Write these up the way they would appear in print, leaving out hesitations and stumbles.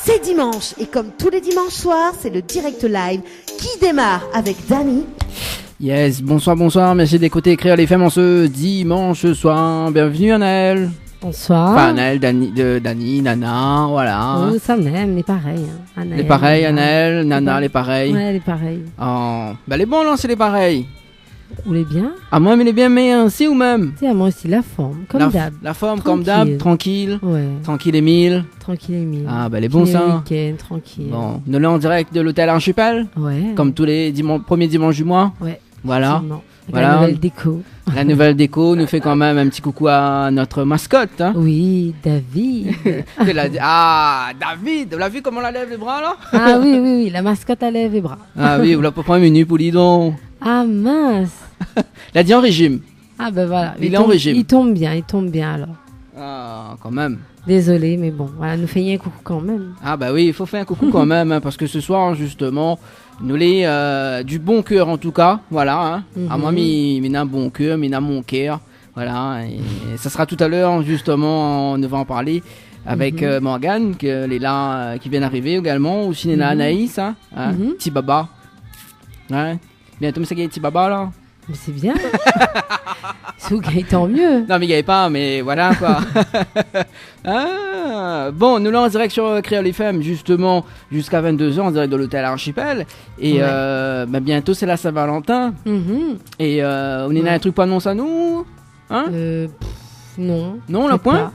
C'est dimanche et comme tous les dimanches soirs, c'est le direct live qui démarre avec Dani. Yes, bonsoir, merci d'écouter Créole FM en ce dimanche soir. Bienvenue Anaël. Bonsoir. Enfin Anaël, Dani, Nana, voilà. Oh, ça même, les pareils. Hein. Les pareils, Anaël, Nana, les pareils. Ouais, les pareils. Oh, bah les bons là, c'est les pareils. Ou les biens. Ah moi mais les bien mais ainsi ou même. C'est à moi aussi la forme, comme d'hab. La forme comme d'hab, tranquille. Ouais. Tranquille Émile. Tranquille Émile. Ah bah les bons ça. Week-end, tranquille. Bon, nous là en direct de l'hôtel Archipel. Ouais. Comme tous les premiers dimanches du mois. Ouais. Voilà. Voilà. La nouvelle déco. La nouvelle déco nous fait quand même un petit coucou à notre mascotte. Hein. Oui, David. David, vous l'avez vu comment on la lève les bras là? Ah oui, la mascotte à lève les bras. Ah oui, vous l'avez pas pris un minute pour l'idon. Ah mince. Il a dit en régime. Ah ben voilà. Il est en régime. Il tombe bien alors. Ah, quand même. Désolé, mais bon, voilà, nous faisons un coucou quand même. Ah bah oui, il faut faire un coucou quand même, hein, parce que ce soir, justement, nous les du bon cœur en tout cas, voilà. Hein. À moi, un bon cœur, un mon cœur, voilà. Et ça sera tout à l'heure, justement, on va en parler avec Morgane, qui est là, qui vient d'arriver également, aussi Anaïs, hein, petit baba. Ouais. Bientôt, mais c'est petit baba là. Mais c'est bien. C'est où qu'il tant mieux. Non, mais il n'y avait pas, mais voilà quoi. Bon, nous là en direct sur Créole FM, justement, jusqu'à 22h, en direct de l'hôtel Archipel. Et bientôt, c'est la Saint-Valentin. Et on est un truc pas annonce à nous hein non. Non, la point.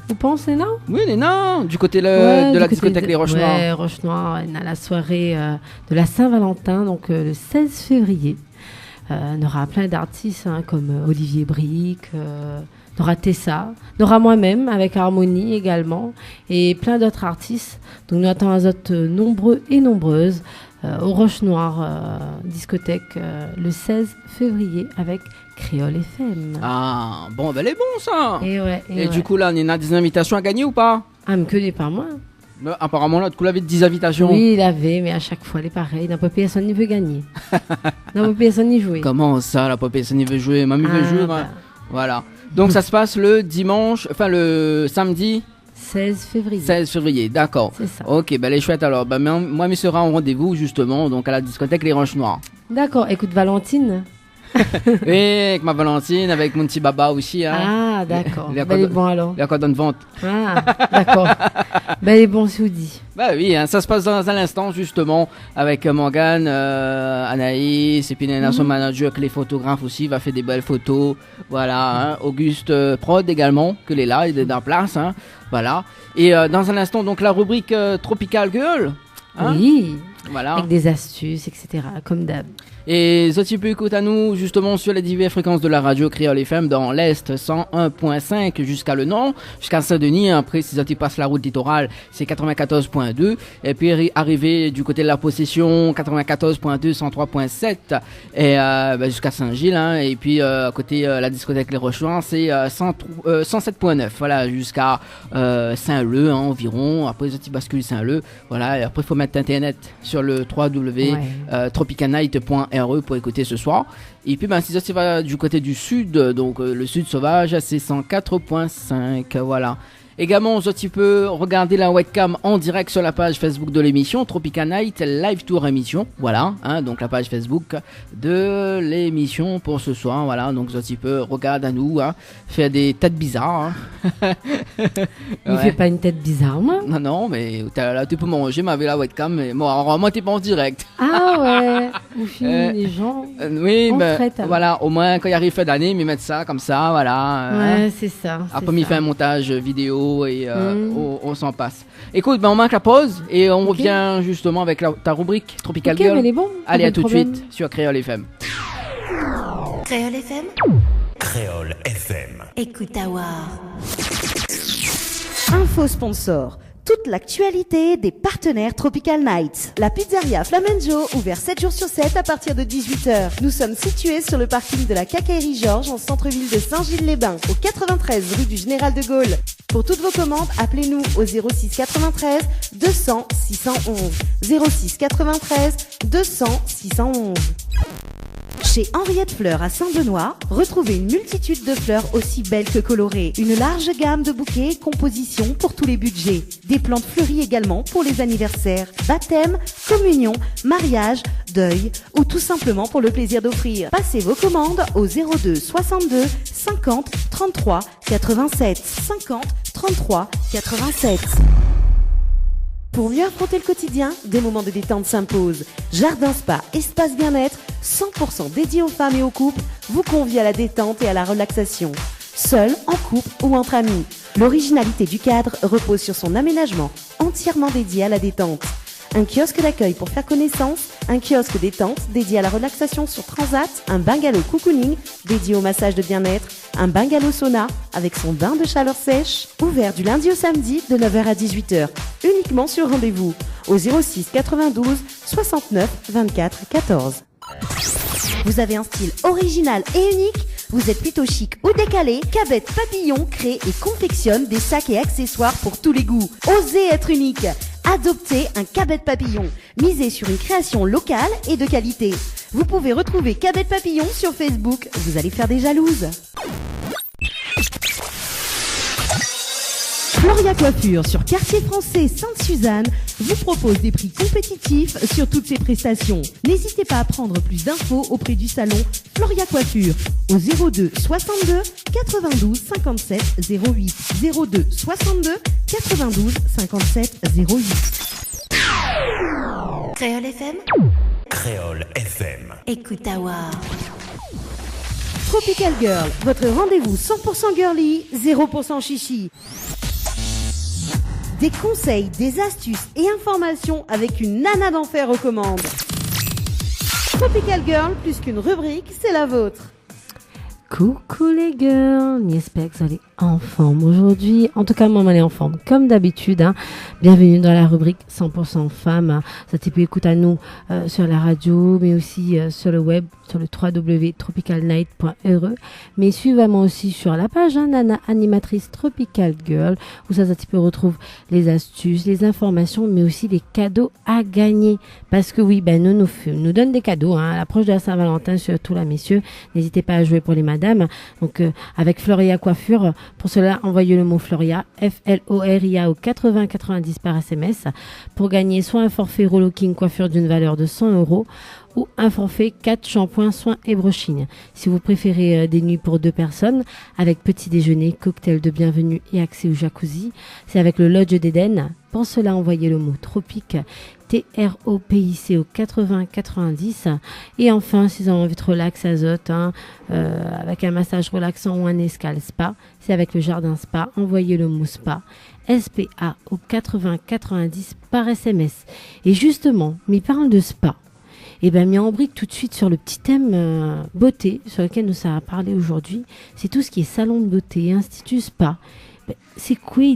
Vous pensez non? Oui, non. Du côté de la discothèque Les Roches Noires. Ouais, Roches Noires, on a la soirée de la Saint-Valentin, donc le 16 février. On aura plein d'artistes comme Olivier Brick, on aura Tessa, on aura moi-même avec Harmonie également et plein d'autres artistes. Donc nous attendons les autres nombreux et nombreuses au Roche Noire discothèque le 16 février avec Créole FM. Ah bon, ben elle est bon ça. Et du coup là, on a des invitations à gagner ou pas? Ah mais que des par moi. Apparemment, là, du coup, il avait 10 invitations. Oui, il avait, mais à chaque fois, il est pareil. N'a pas personne n'y veut gagner. N'a pas personne n'y jouer. Comment ça, la pas personne n'y veut jouer? Mamie veut jouer, voilà. Donc, ça se passe le samedi 16 février. 16 février, d'accord. C'est ça. Ok, ben les chouettes alors. Moi, je serai en rendez-vous, justement, donc à la discothèque Les Roches Noires. D'accord, écoute, Valentine. Oui, avec ma Valentine, avec mon petit baba aussi. Hein. Ah, d'accord. Il est bon alors. Il y a quoi de vente. Ah, d'accord. Il est bon, si vous dit. Bah oui, hein, ça se passe dans un instant, justement, avec Morgane, Anaïs, et puis son manager, que les photographes aussi, va faire des belles photos. Voilà, hein, Auguste Prod également, que est là, il est en place. Hein, voilà. Et dans un instant, donc la rubrique Tropical Girl. Hein, oui. Voilà. Avec des astuces, etc. Comme d'hab. Et ce type écoute à nous justement sur les diverses fréquences de la radio Créole FM dans l'Est 101.5 jusqu'à le Nord, jusqu'à Saint-Denis. Après, si tu passes la route littorale, c'est 94.2. Et puis arrivé du côté de la Possession, 94.2, 103.7 et jusqu'à Saint-Gilles. Hein, et puis à côté la discothèque Les Roches Noires, c'est 107.9. Voilà, jusqu'à Saint-Leu environ. Après, tu bascules Saint-Leu. Voilà, et après il faut mettre internet sur le www.tropicanight.re pour écouter ce soir. Et puis si tu vas du côté du sud, donc le sud sauvage, c'est 104.5. Voilà. Également, tu peux regarder la webcam en direct sur la page Facebook de l'émission Tropical Night Live Tour émission. Voilà, hein, donc la page Facebook de l'émission pour ce soir. Voilà, donc tu peux regarder à nous, hein, faire des têtes bizarres. Hein. Il fait pas une tête bizarre, moi. Non, mais là, tu peux manger, mais avec la webcam. Mais bon, alors, moi, t'es pas en direct. Ah ouais. Ou filmer les gens. Oui, mais voilà, au moins quand il arrive fin d'année, ils mettent ça comme ça, voilà. Ouais, c'est ça. Après, il fait un montage vidéo. Et on s'en passe. Écoute, on marque la pause et on revient justement avec ta rubrique Tropical Girl. Elle est bon. Allez, à tout de suite sur Créole FM. Créole FM. Créole FM. Écoute à voir. Info sponsor. Toute l'actualité des partenaires Tropical Nights. La pizzeria Flamenjo, ouvert 7 jours sur 7 à partir de 18h. Nous sommes situés sur le parking de la Quincaillerie Georges en centre-ville de Saint-Gilles-les-Bains, au 93 rue du Général de Gaulle. Pour toutes vos commandes, appelez-nous au 06 93 200 611. 06 93 200 611. Chez Henriette Fleurs à Saint-Benoît, retrouvez une multitude de fleurs aussi belles que colorées. Une large gamme de bouquets et compositions pour tous les budgets. Des plantes fleuries également pour les anniversaires, baptêmes, communions, mariages, deuil ou tout simplement pour le plaisir d'offrir. Passez vos commandes au 02 62 50 33 87 50 33 87. Pour mieux affronter le quotidien, des moments de détente s'imposent. Jardin Spa, espace bien-être, 100% dédié aux femmes et aux couples, vous convie à la détente et à la relaxation. Seul, en couple ou entre amis. L'originalité du cadre repose sur son aménagement, entièrement dédié à la détente. Un kiosque d'accueil pour faire connaissance, un kiosque détente dédié à la relaxation sur Transat, un bungalow cocooning dédié au massage de bien-être, un bungalow sauna avec son bain de chaleur sèche, ouvert du lundi au samedi de 9h à 18h, uniquement sur rendez-vous, au 06 92 69 24 14. Vous avez un style original et unique? Vous êtes plutôt chic ou décalé? Cabet Papillon crée et confectionne des sacs et accessoires pour tous les goûts. Osez être unique. Adoptez un Cabet Papillon. Misez sur une création locale et de qualité. Vous pouvez retrouver Cabet Papillon sur Facebook. Vous allez faire des jalouses. Floria Coiffure sur Quartier Français Sainte-Suzanne vous propose des prix compétitifs sur toutes ses prestations. N'hésitez pas à prendre plus d'infos auprès du salon Floria Coiffure au 02 62 92 57 08 02 62 92 57 08. Créole FM. Créole FM. Écoute Awa. Tropical Girl, votre rendez-vous 100% girly, 0% chichi. Des conseils, des astuces et informations avec une nana d'enfer aux commandes. Tropical Girl, plus qu'une rubrique, c'est la vôtre. Coucou les girls, j'espère que vous allez en forme aujourd'hui. En tout cas, moi, elle est en forme comme d'habitude. Bienvenue dans la rubrique 100% femmes. Ça peut écouter à nous sur la radio, mais aussi sur le web, sur le www.tropicalnight.re. Mais suivez-moi aussi sur la page Nana Animatrice Tropical Girl, où ça peut retrouver les astuces, les informations, mais aussi les cadeaux à gagner. Parce que oui, nous donne des cadeaux à l'approche de la Saint-Valentin, surtout là, messieurs. N'hésitez pas à jouer pour les madames. Donc, avec Floria Coiffure. Pour cela, envoyez le mot Floria, F-L-O-R-I-A au 80-90 par SMS pour gagner soit un forfait Rolocking coiffure d'une valeur de 100 € ou un forfait 4 shampoings, soins et brushing. Si vous préférez des nuits pour 2 personnes avec petit déjeuner, cocktail de bienvenue et accès au jacuzzi, c'est avec le Lodge d'Éden. Pour cela, envoyez le mot tropique, T-R-O-P-I-C au 80-90. Et enfin, si vous avez envie de relax azote, avec un massage relaxant ou un escale spa, c'est avec le Jardin Spa. Envoyez le mot spa, S-P-A au 80-90 par SMS. Et justement, m'y parle de spa. Et bien, m'y embrique tout de suite sur le petit thème beauté, sur lequel nous allons parler aujourd'hui. C'est tout ce qui est salon de beauté et institut spa. C'est quoi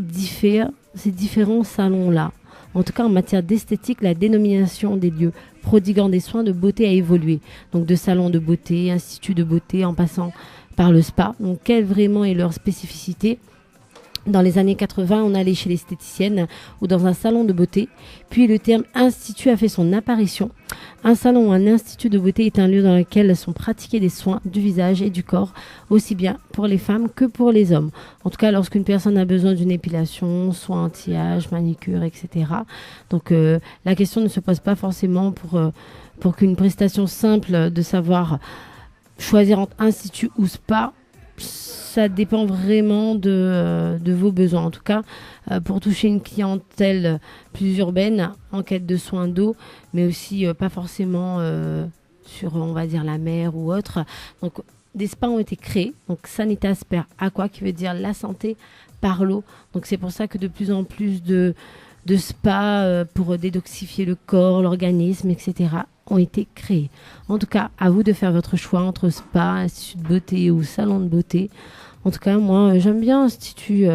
ces différents salons-là? En tout cas, en matière d'esthétique, la dénomination des lieux prodiguant des soins de beauté a évolué. Donc, de salons de beauté, instituts de beauté, en passant par le spa. Donc, quelle vraiment est leur spécificité? Dans les années 80, on allait chez l'esthéticienne ou dans un salon de beauté. Puis le terme institut a fait son apparition. Un salon ou un institut de beauté est un lieu dans lequel sont pratiqués des soins du visage et du corps, aussi bien pour les femmes que pour les hommes. En tout cas, lorsqu'une personne a besoin d'une épilation, soins anti-âge, manicure, etc. Donc la question ne se pose pas forcément pour qu'une prestation simple de savoir choisir entre institut ou spa. Ça dépend vraiment de vos besoins. En tout cas, pour toucher une clientèle plus urbaine, en quête de soins d'eau, mais aussi pas forcément sur, on va dire, la mer ou autre. Donc, des spas ont été créés. Donc, Sanitas per Aqua, qui veut dire la santé par l'eau. Donc, c'est pour ça que de plus en plus de spas pour détoxifier le corps, l'organisme, etc., ont été créés. En tout cas, à vous de faire votre choix entre spa, institut de beauté ou salon de beauté. En tout cas, moi, j'aime bien institut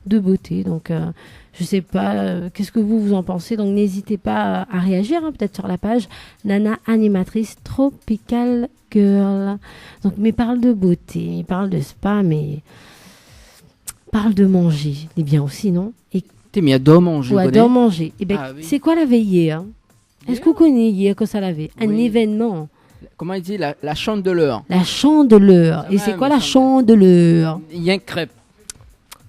de beauté. Donc, je sais pas, qu'est-ce que vous en pensez? Donc, n'hésitez pas à réagir, peut-être sur la page Nana Animatrice Tropical Girl. Donc, mais parle de beauté, il parle de spa, mais parle de manger. C'est bien aussi, non? Et t'es mis à d'or manger. Ouais, d'or manger. Et ben, Ah, oui. c'est quoi la veille hier? Est-ce que vous connaissez hier que ça l'avait? Un événement. Comment il dit la chandeleur. La chandeleur. Ça Et va, c'est quoi me la semble. chandeleur? Il y a une crêpe.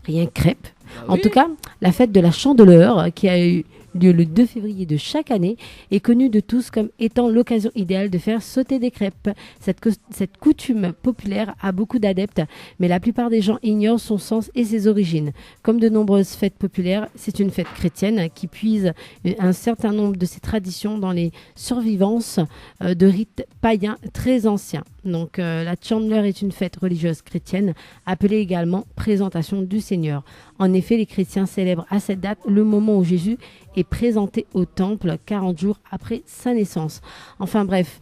Rien que crêpe. Bah En oui. tout cas, la fête de la Chandeleur, qui a eu lieu le 2 février de chaque année, est connue de tous comme étant l'occasion idéale de faire sauter des crêpes. Cette coutume populaire a beaucoup d'adeptes, mais la plupart des gens ignorent son sens et ses origines. Comme de nombreuses fêtes populaires, c'est une fête chrétienne qui puise un certain nombre de ses traditions dans les survivances de rites païens très anciens. Donc la Chandeleur est une fête religieuse chrétienne, appelée également présentation du Seigneur. En effet, les chrétiens célèbrent à cette date le moment où Jésus est présenté au temple 40 jours après sa naissance. Enfin bref,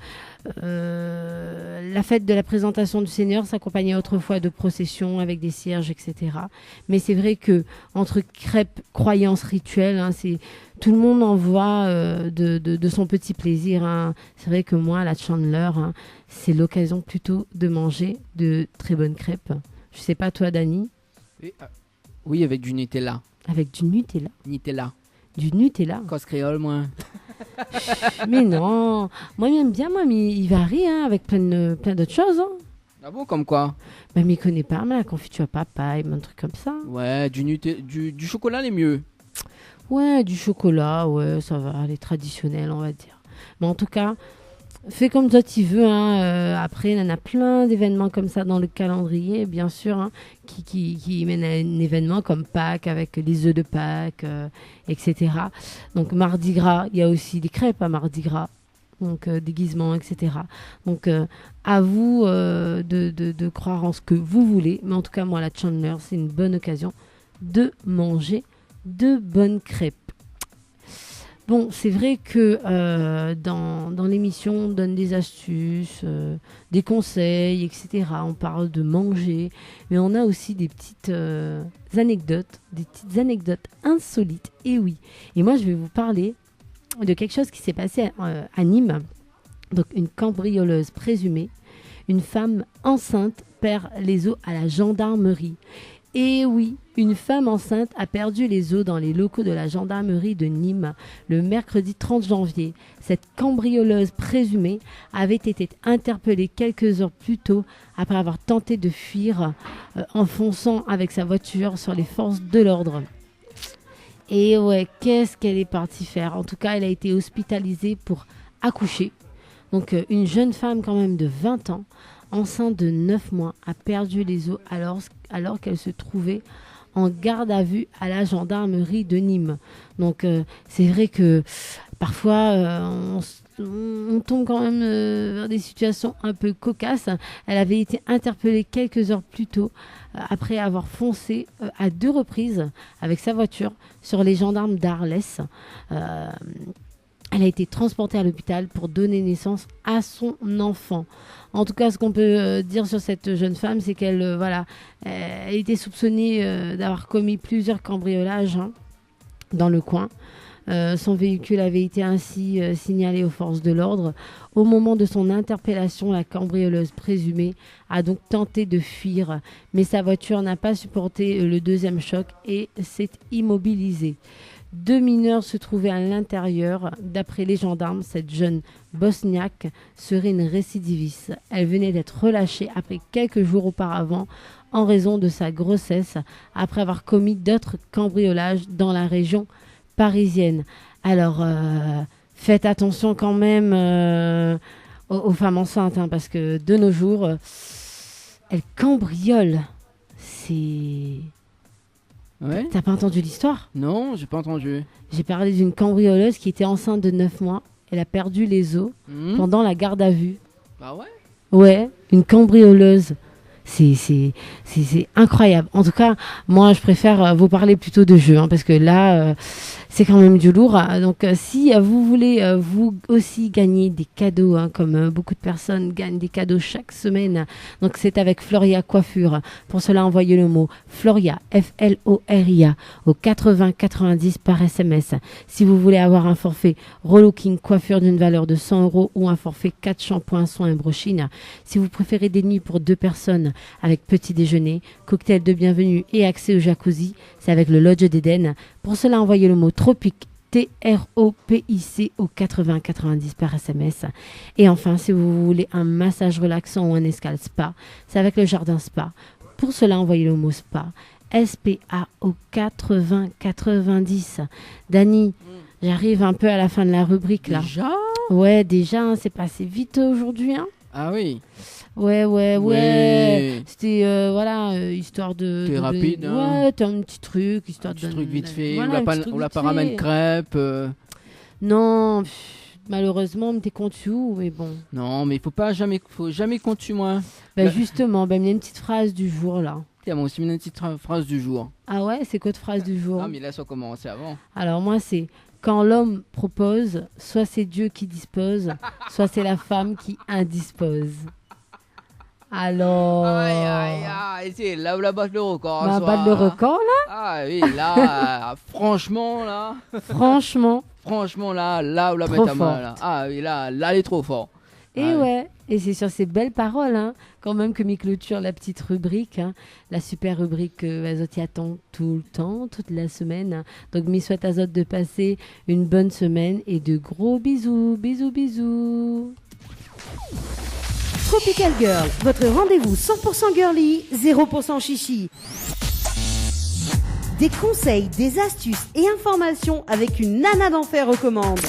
la fête de la présentation du Seigneur s'accompagnait autrefois de processions avec des cierges, etc. Mais c'est vrai que entre crêpes, croyances rituelles, tout le monde en voit de son petit plaisir. Hein. C'est vrai que moi, la Chandeleur, c'est l'occasion plutôt de manger de très bonnes crêpes. Je sais pas toi, Dani, Oui, avec du Nutella. avec du Nutella. Nutella. Du Nutella. Cause créole, moi. Mais non, moi j'aime bien, moi, mais il varie hein, avec plein d'autres choses. Hein. Ah bon, comme quoi? Mais il connaît pas, mais la confiture à papaye, un truc comme ça. Ouais, du chocolat, les mieux. Ouais, du chocolat, ouais, ça va, les traditionnels, on va dire. Mais en tout cas, fais comme toi tu veux. Hein, après, il y en a plein d'événements comme ça dans le calendrier, bien sûr, hein, qui mènent à un événement comme Pâques, avec les œufs de Pâques, etc. Donc, Mardi Gras, il y a aussi des crêpes à Mardi Gras. Donc, déguisements, etc. Donc, à vous de croire en ce que vous voulez. Mais en tout cas, moi, la Chandeleur, c'est une bonne occasion de manger de bonnes crêpes. Bon, c'est vrai que dans l'émission, on donne des astuces, des conseils, etc. On parle de manger, mais on a aussi des petites anecdotes insolites. Et oui, et moi, je vais vous parler de quelque chose qui s'est passé à Nîmes. Donc, une cambrioleuse présumée, une femme enceinte perd les os à la gendarmerie. Et oui, une femme enceinte a perdu les os dans les locaux de la gendarmerie de Nîmes le mercredi 30 janvier. Cette cambrioleuse présumée avait été interpellée quelques heures plus tôt après avoir tenté de fuir en fonçant avec sa voiture sur les forces de l'ordre. Et ouais, qu'est-ce qu'elle est partie faire? En tout cas, elle a été hospitalisée pour accoucher. Donc, une jeune femme quand même de 20 ans, enceinte de 9 mois, a perdu les os alors qu'elle se trouvait en garde à vue à la gendarmerie de Nîmes. Donc, c'est vrai que parfois, on tombe quand même vers des situations un peu cocasses. Elle avait été interpellée quelques heures plus tôt après avoir foncé à 2 reprises avec sa voiture sur les gendarmes d'Arles. Elle a été transportée à l'hôpital pour donner naissance à son enfant. En tout cas, ce qu'on peut dire sur cette jeune femme, c'est qu'elle elle était soupçonnée d'avoir commis plusieurs cambriolages dans le coin. Son véhicule avait été ainsi signalé aux forces de l'ordre. Au moment de son interpellation, la cambrioleuse présumée a donc tenté de fuir, mais sa voiture n'a pas supporté le deuxième choc et s'est immobilisée. 2 mineurs se trouvaient à l'intérieur. D'après les gendarmes, cette jeune bosniaque serait une récidiviste. Elle venait d'être relâchée après quelques jours auparavant en raison de sa grossesse, après avoir commis d'autres cambriolages dans la région parisienne. Alors, faites attention quand même aux femmes enceintes, hein, parce que de nos jours, elles cambriolent. C'est... Ouais. T'as pas entendu l'histoire? Non, j'ai pas entendu. J'ai parlé d'une cambrioleuse qui était enceinte de 9 mois. Elle a perdu les os pendant la garde à vue. Bah ouais. Ouais, une cambrioleuse. C'est incroyable. En tout cas, moi, je préfère vous parler plutôt de jeux, hein, parce que là, c'est quand même du lourd. Donc, si vous voulez vous aussi gagner des cadeaux, hein, comme beaucoup de personnes gagnent des cadeaux chaque semaine, donc c'est avec Floria Coiffure. Pour cela, envoyez le mot Floria, Floria, au 80 90 par SMS. Si vous voulez avoir un forfait relooking coiffure d'une valeur de 100 € ou un forfait 4 shampoings, soins et brochines. Si vous préférez des nuits pour 2 personnes, avec petit déjeuner, cocktail de bienvenue et accès au jacuzzi, c'est avec le Lodge d'Éden. Pour cela, envoyez le mot tropique, TROPIC au 80 90 par SMS. Et enfin, si vous voulez un massage relaxant ou un escale spa, c'est avec le Jardin Spa. Pour cela, envoyez le mot spa, SPA au 80 90. Dani, j'arrive un peu à la fin de la rubrique là. Déjà? Ouais, déjà, hein, c'est passé vite aujourd'hui. Hein. Ah oui. Ouais. Oui. C'était, histoire de... T'es rapide, hein. Ouais, t'as un petit truc, histoire Un petit de... truc vite fait. Voilà, On l'a pas ramené crêpes. Non, malheureusement, t'es contu, mais bon. Non, mais faut jamais compter moi. Bah, justement, il y a une petite phrase du jour, là. Tiens, moi aussi, une petite phrase du jour. Ah ouais, c'est quoi de phrase du jour? Ah, mais là, ça a commencé avant. Alors moi, c'est quand l'homme propose, soit c'est Dieu qui dispose, soit c'est la femme qui indispose. Alors... Aïe, c'est là où la batte le record. Bah, battre le record, là. Ah oui, là, franchement, là. Franchement. Franchement, là où la Trop bête à main, là. Ah oui, là, elle est trop fort. Et ouais, et c'est sur ces belles paroles, hein, quand même que m'y clôture la petite rubrique, hein, la super rubrique que Azot y attend tout le temps, toute la semaine. Hein. Donc, m'y souhaite Azot de passer une bonne semaine et de gros bisous, bisous. Tropical Girl, votre rendez-vous 100% girly, 0% chichi. Des conseils, des astuces et informations avec une nana d'enfer aux commandes.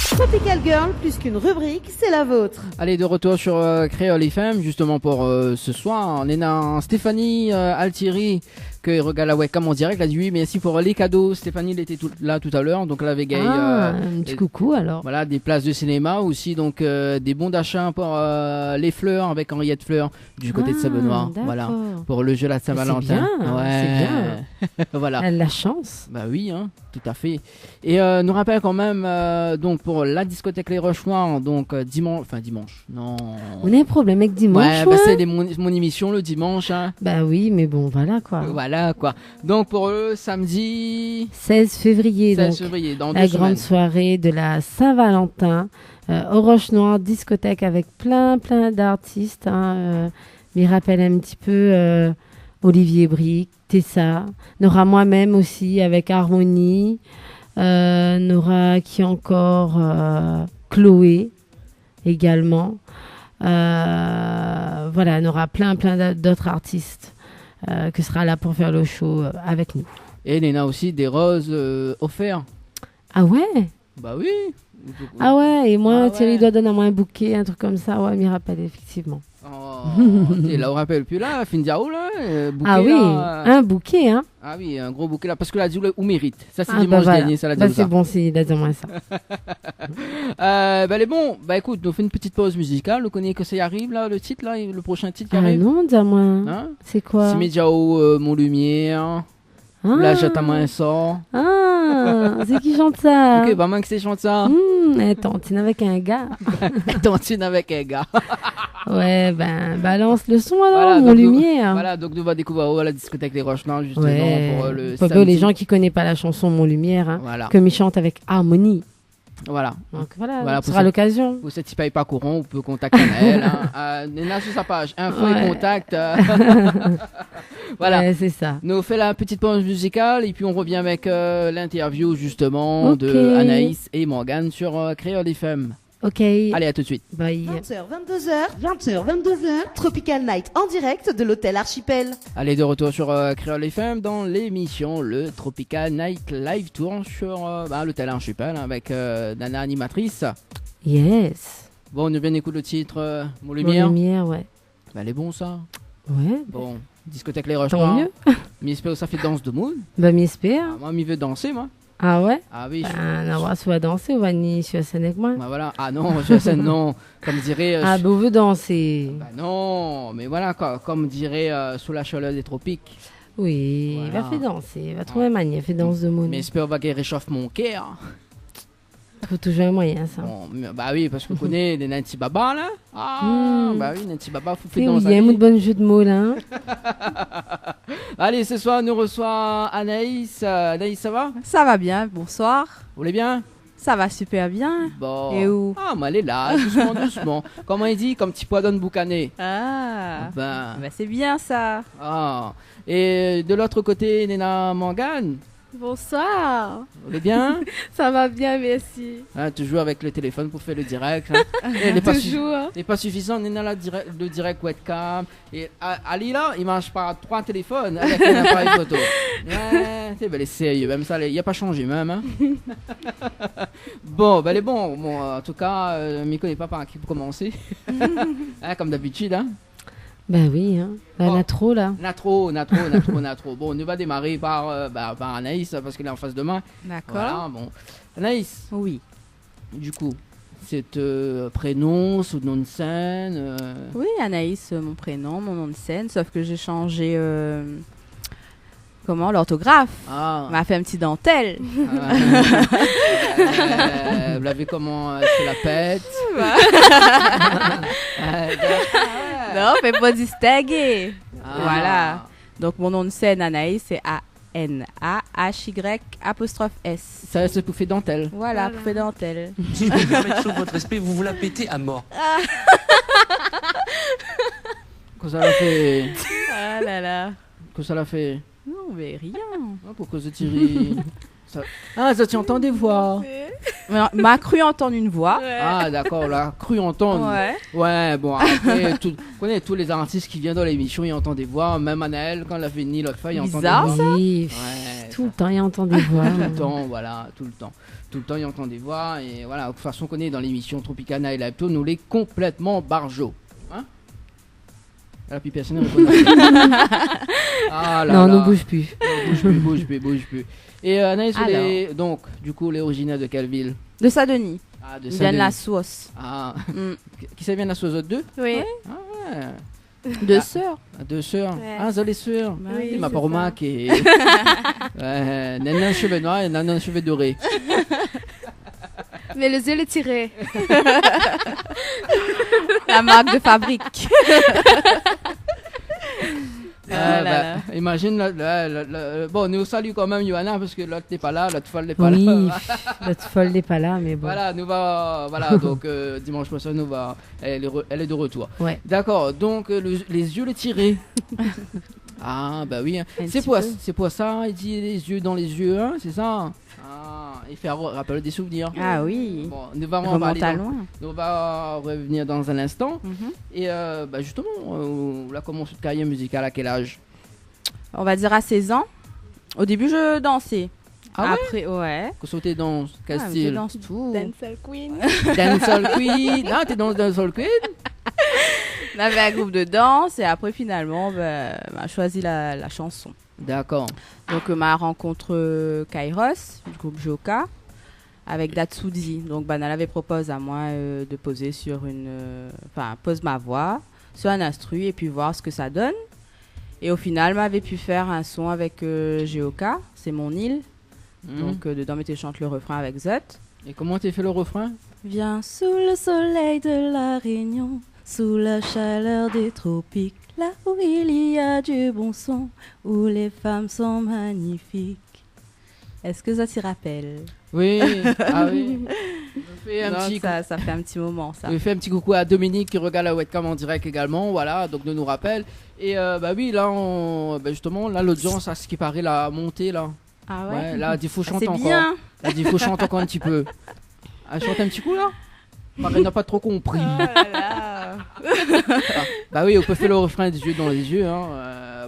Tropical Girl, plus qu'une rubrique, c'est la vôtre. Allez, de retour sur Créole FM, justement pour ce soir. On est dans Stéphanie Altieri, que regarde la webcam en direct. Elle a dit oui, merci pour les cadeaux. Stéphanie, elle était là tout à l'heure, donc elle avait gagné un petit coucou alors. Voilà, des places de cinéma aussi, donc des bons d'achat pour les fleurs avec Henriette Fleur du côté de Saint-Benoît. Voilà, pour le jeu de la Saint-Valentin. C'est bien. Voilà. Elle a la chance. Bah oui, hein, tout à fait. Et nous rappelle quand même, donc pour la discothèque Les Roches Noires, donc dimanche, non. On a un problème avec dimanche. Ouais, bah c'est mon émission le dimanche. Hein. Bah oui, mais bon, voilà quoi. Voilà quoi. Donc pour eux, samedi 16 février, donc, dans la grande soirée de la Saint-Valentin aux Roches Noires, discothèque avec plein d'artistes. Hein, m'y rappelle un petit peu Olivier Brick, Tessa, Nora moi-même aussi avec Harmonie, Nora qui encore Chloé également. Voilà, Nora plein d'autres artistes que sera là pour faire le show avec nous. Et il y en a aussi des roses offerts. Ah ouais? Bah oui. Ah ouais, et moi, Thierry ouais. doit donner à moi un bouquet, un truc comme ça. Ouais, m'y rappelle, effectivement. Oh, et là, on rappelle plus là, Findiao là, bouquet. Ah oui, là, un bouquet, hein. Ah oui, un gros bouquet là, parce que là, où mérite. Ça, c'est Ah dimanche voilà. dernier, ça l'a dit. Bah, c'est bon, il a dit moins ça. Bah, les bons, bah écoute, on fait une petite pause musicale. On connaît que ça y arrive là, le titre là, le prochain titre qui Ah arrive. non, dis-moi. Hein? C'est quoi? C'est Mediao, Mon Lumière. Ah. Là, j'attends un sort. Ah, c'est qui chante ça? Ok, bah, moi que c'est chante ça. Attends, tu n'es avec un gars. Tantine avec un gars. Ouais, ben, balance le son alors, Voilà, Mon donc Lumière. Voilà, donc nous va découvrir la discothèque Les Roches Noires, justement, Ouais. pour le Pour samedi. les gens qui connaissent pas la chanson Mon Lumière, hein, Voilà. comme ils chantent avec Harmonie. Voilà. Donc voilà, Voilà, ce pour sera cette- l'occasion. Pour ceux qui ne payent pas courant, on peut contacter Anaël. Hein. Nena sur sa page, info Ouais. et contact. Voilà. Ouais, c'est ça. Nous on fait la petite pause musicale et puis on revient avec l'interview justement Ok. de Anaïs et Morgane sur Créole FM. Ok. Allez, à tout de suite. Bye. 20h, Tropical Night en direct de l'hôtel Archipel. Allez, de retour sur Créole FM dans l'émission Le Tropical Night Live Tour sur l'hôtel Archipel avec Nana animatrice. Yes. Bon, on vient d'écouter le titre Mon Mon Lumière. Lumière, ouais. Bah, elle est bon ça. Ouais. Bon, discothèque Les Roches Tant Noires. mieux. Mais j'espère que ça fait danse de moon. Bah, m'espère. Ah, moi, m'y veux danser, moi. Ah ouais? Ah oui, Ben, on va soit danser, on va ni sur la scène avec moi. bah voilà. Ah non, je sais, non. Comme dirait. Ah, ben, on veut danser. Bah non, mais voilà, comme dirait sous la chaleur des tropiques. Oui, Voilà. va faire danser. Va trouver un manière, fait danse de moon. Mais j'espère que ça réchauffe mon cœur. Faut toujours un moyen, ça. Bon, bah oui, parce que vous connaissez les Nancy Baba là. Ah, bah oui, Nancy Baba, faut Tu sais, faire oui, danser. il y a un mot de bon jeu de mots, là. Hein. Allez, ce soir, nous reçoit Anaïs. Anaïs, ça va? Ça va bien, bonsoir. Vous allez bien? Ça va super bien. Bon. Et où? Ah, mais elle est là, doucement, doucement. Comment il dit? Comme petit pois d'âne boucané. Ah, Ben. bah c'est bien ça. Ah. Et de l'autre côté, Nena Morgane. Bonsoir. Vous allez bien? Ça va bien, merci. Ah, toujours avec le téléphone pour faire le direct. Hein. Et il n'est pas, Toujours. il est pas suffisant, on est dans le direct webcam. Et Ali là, il mange par 3 téléphones avec un appareil photo. Ouais, c'est bel essai, même ça, il n'a pas changé même. Hein. Bon, ben elle est bon. En tout cas, je ne connais pas par qui pour commencer. Hein, comme d'habitude. Hein. Ben oui, hein. Là, on Oh. a trop, là. Natro. Bon, on va démarrer par Anaïs parce qu'elle est en face de moi. D'accord. Voilà, bon. Anaïs, Oui. du coup, c'est prénom, sous nom de scène. Oui, Anaïs, mon prénom, mon nom de scène, sauf que j'ai changé l'orthographe. Ah. On m'a fait un petit dentelle. Vous l'avez comment se la pète. Non, fais pas distinguer. Ah. Voilà. Donc mon nom de scène, Anaïs, c'est ANAHY''S. Ça, c'est pour faire dentelle. Voilà, pour faire dentelle. Si je peux me permettre sur votre respect, vous vous la pétez à mort. Que ça l'a fait. Ah là là. Que ça l'a fait. Non, mais rien. Ah, pourquoi ça Thierry Ah, ça tu entends des voix. M'a cru entendre une voix. Ah, d'accord, là, cru entendre. Ouais. Ouais, bon, après, on connaît tous les artistes qui viennent dans l'émission, ils entendent des voix. Même Anaël, quand elle a fini l'autre fois, il entend des Bizarre, voix. Oui, Ouais, tout le temps, il entend des voix. Tout le temps, voilà, tout le temps. Tout le temps, il entend des voix. Et voilà, de toute façon, qu'on est dans l'émission Tropicana et Lapto, nous les complètement barjo. Hein? Là, puis personne ne répond. Ah là Non, là. ne bouge plus. Bouge plus. Et Anaïs, Alors. donc, du coup, les originaires de quelle ville? De Saint-Denis. Ah, de Il vient de la Saint-Denis. sauce. Ah, Mm. qui ça vient de la sauce 2? Oui. Ouais. Deux sœurs. Deux sœurs. Ouais. Ah, ça les sœurs. Bah Il oui, m'a c'est pas ça. remarqué. Nana un cheveu noir et Nana un cheveu doré. Mais les yeux les tirés. La marque de fabrique. Ah là là. Imagine, bon, nous salue quand même Johanna parce que l'autre n'est pas là, l'autre folle n'est pas Oui, là. l'autre folle n'est pas là, mais bon. Voilà, voilà, donc dimanche prochain, elle est de retour. Ouais. D'accord, donc les yeux les tirés. Ah, bah oui, hein. Un C'est petit pour ça, il dit les yeux dans les yeux, hein, c'est ça. Ah, il fait rappel des souvenirs. Ah oui. Bon, nous va Remonte à loin. on va revenir dans un instant. Mhm. Et bah justement, on a commencé une carrière musicale à quel âge? On va dire à 16 ans. Au début, je dansais. Ah ouais? Après, ouais. Que sauter dans quel Ah, mais je style? danse tout. Dancehall Queen. Dancehall Queen. Ah, t'es dans Dancehall Queen? On avait un groupe de danse et après, finalement, on a choisi la chanson. D'accord. Donc, ma rencontre Kairos, du groupe Joka, avec Datsudi. Donc, Banal avait proposé à moi de poser sur pose ma voix sur un instru et puis voir ce que ça donne. Et au final, m'avait pu faire un son avec Geoka, c'est mon île. Donc, dedans, je chante le refrain avec Zot. Et comment t'as fait le refrain? Viens sous le soleil de la Réunion, sous la chaleur des tropiques, là où il y a du bon son, où les femmes sont magnifiques. Est-ce que ça t'y rappelle? Oui. Ah oui. On fait un Non, petit ça fait un petit moment, ça. On fait un petit coucou à Dominique qui regarde la webcam en direct également, voilà, donc de nous rappelle. Et bah oui, là, justement, là, l'audience, à ce qui paraît, la montée, là. Ah ouais, Ouais, là, il faut Ah, chanter c'est encore. bien. Là, il faut chanter encore un petit peu. Ah, chante un petit coup, là? Marie n'a pas trop compris. Bah oui, on peut faire le refrain des yeux dans les yeux, hein,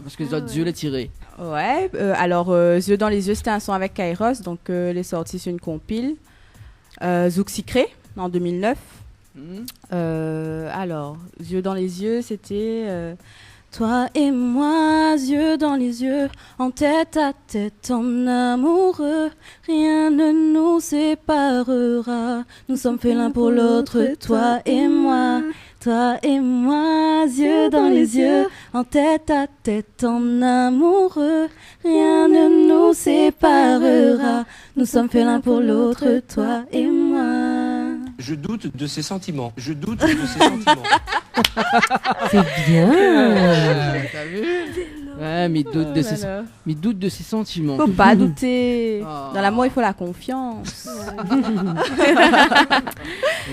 parce que les autres yeux les tirés. Ouais, alors Yeux dans les yeux, c'était un son avec Kairos, donc il est sorti sur une compile. Zouk Sicré, en 2009. Alors, Yeux dans les yeux, c'était toi et moi, yeux dans les yeux, en tête à tête, en amoureux, rien ne nous séparera. Nous sommes faits l'un pour l'autre, toi et moi. Toi et moi, yeux dans les yeux, en tête à tête, en amoureux, rien ne nous séparera. Nous sommes faits l'un pour l'autre, toi et moi. Je doute de ses sentiments. Je doute de ses sentiments. C'est bien. T'as vu? Ouais, mais il doute de ses sentiments. Faut pas douter. Oh. Dans l'amour, il faut la confiance.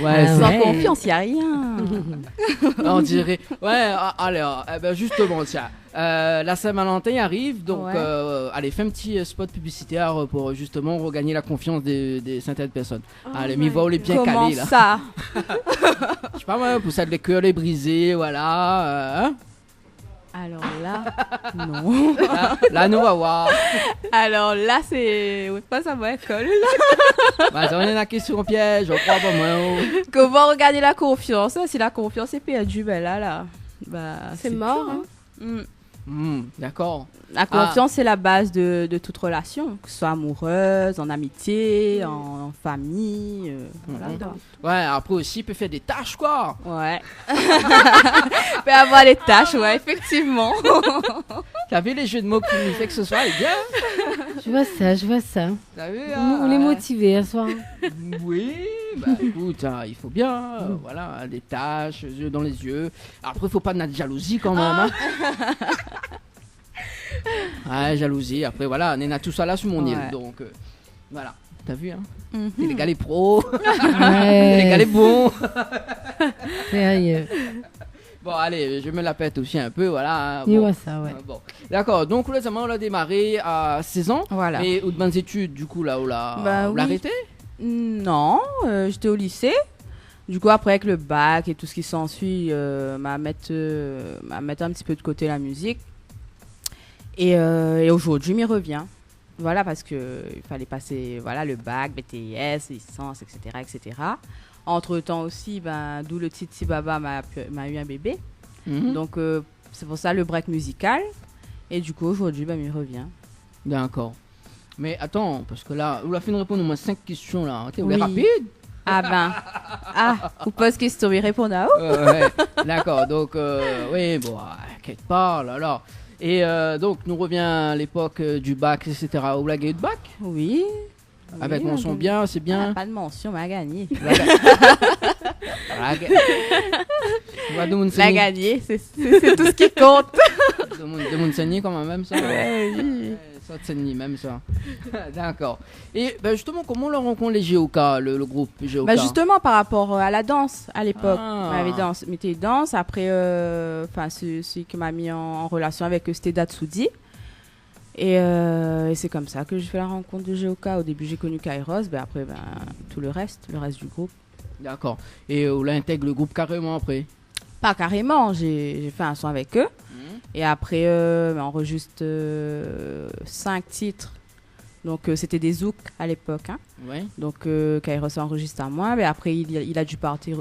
Ouais, Ah Sans ouais. confiance, il n'y a rien. on dirait. Ouais, allez, ben justement, tiens. La Saint-Valentin arrive, donc Ouais. allez, fais un petit spot publicitaire pour justement regagner la confiance des certaines personnes. Allez, m'y my va, on est bien Comment calé là. ça? Je sais pas moi, pour ça, les cœurs les brisés, voilà. Hein. Alors là, non. Là, nous va voir. Alors là, c'est... Oui, pas ça, moi, école. Bah, on est la question piège, je crois pas moi. Oh. Comment regagner la confiance? Si la confiance est perdue, ben là, bah, C'est mort, tout, hein. D'accord. La confiance, c'est la base de toute relation, que ce soit amoureuse, en amitié, en famille. Voilà. Ouais, après aussi, il peut faire des tâches, quoi. Ouais. peut avoir les tâches, ouais, effectivement. T'as vu les jeux de mots qui nous fait que ce soir, les gars? Je vois ça. T'as vu? On les motiver ce soir. Oui, bah écoute, hein, il faut bien, voilà, des tâches, yeux dans les yeux. Après, faut pas de notre jalousie quand même. Hein. Ouais, jalousie. Après, voilà, on a tout ça là sur mon île, Ouais. donc voilà. T'as vu, hein? Mhm. Les gars les pros, Ouais, les gars les bons. sérieux. Bon, allez, je me la pète aussi un peu, voilà. Hein, Il bon. voit ça, ouais. Bon, d'accord. Donc, là, on a démarré à 16 ans. Voilà. Et aux bonnes études, du coup, là, on l'a Bah on l'a oui. arrêté. Non, j'étais au lycée. Du coup, après, avec le bac et tout ce qui s'ensuit, m'a mettre un petit peu de côté la musique. Et aujourd'hui, m'y revient. Voilà, parce que il fallait passer le bac, BTS, licence, etc., etc. Entre-temps aussi, d'où le titre Si Baba m'a eu un bébé. Mhm. Donc, c'est pour ça le break musical. Et du coup, aujourd'hui, m'y revient. D'accord. Mais attends, parce que là, on a fait une réponse au moins 5 questions là. Ok, vous Oui. êtes rapide? Vous pose question, il répond à où? Ouais, d'accord. Donc, oui, bon, inquiète pas, là, là. Et donc, nous revient à l'époque du bac, etc. Vous l'avez eu de bac? Oui. Avec Oui, mention on a bien, c'est gagné. bien. Pas de mention, m'a gagné. Voilà, de mon L'a saigné. gagné, c'est tout ce qui compte. De mon saigné, quand même, ça. Oui. Ouais, ça de saigné, même ça. D'accord. Et justement, comment on le rencontre les GOK, le groupe GOK? Justement, par rapport à la danse, à l'époque. Ah. On avait mis danse. Après, celui qui m'a mis en relation avec eux, c'était Datsoudi. Et c'est comme ça que j'ai fait la rencontre de GOK. Au début, j'ai connu Kairos. Après, tout le reste du groupe. D'accord. Et on l'intègre le groupe carrément après? Pas carrément, j'ai fait un son avec eux. Et après, on enregistre 5 titres. Donc, c'était des zouks à l'époque. Hein. Ouais. Donc, Kairos enregistre à moi. Mais après, il a dû partir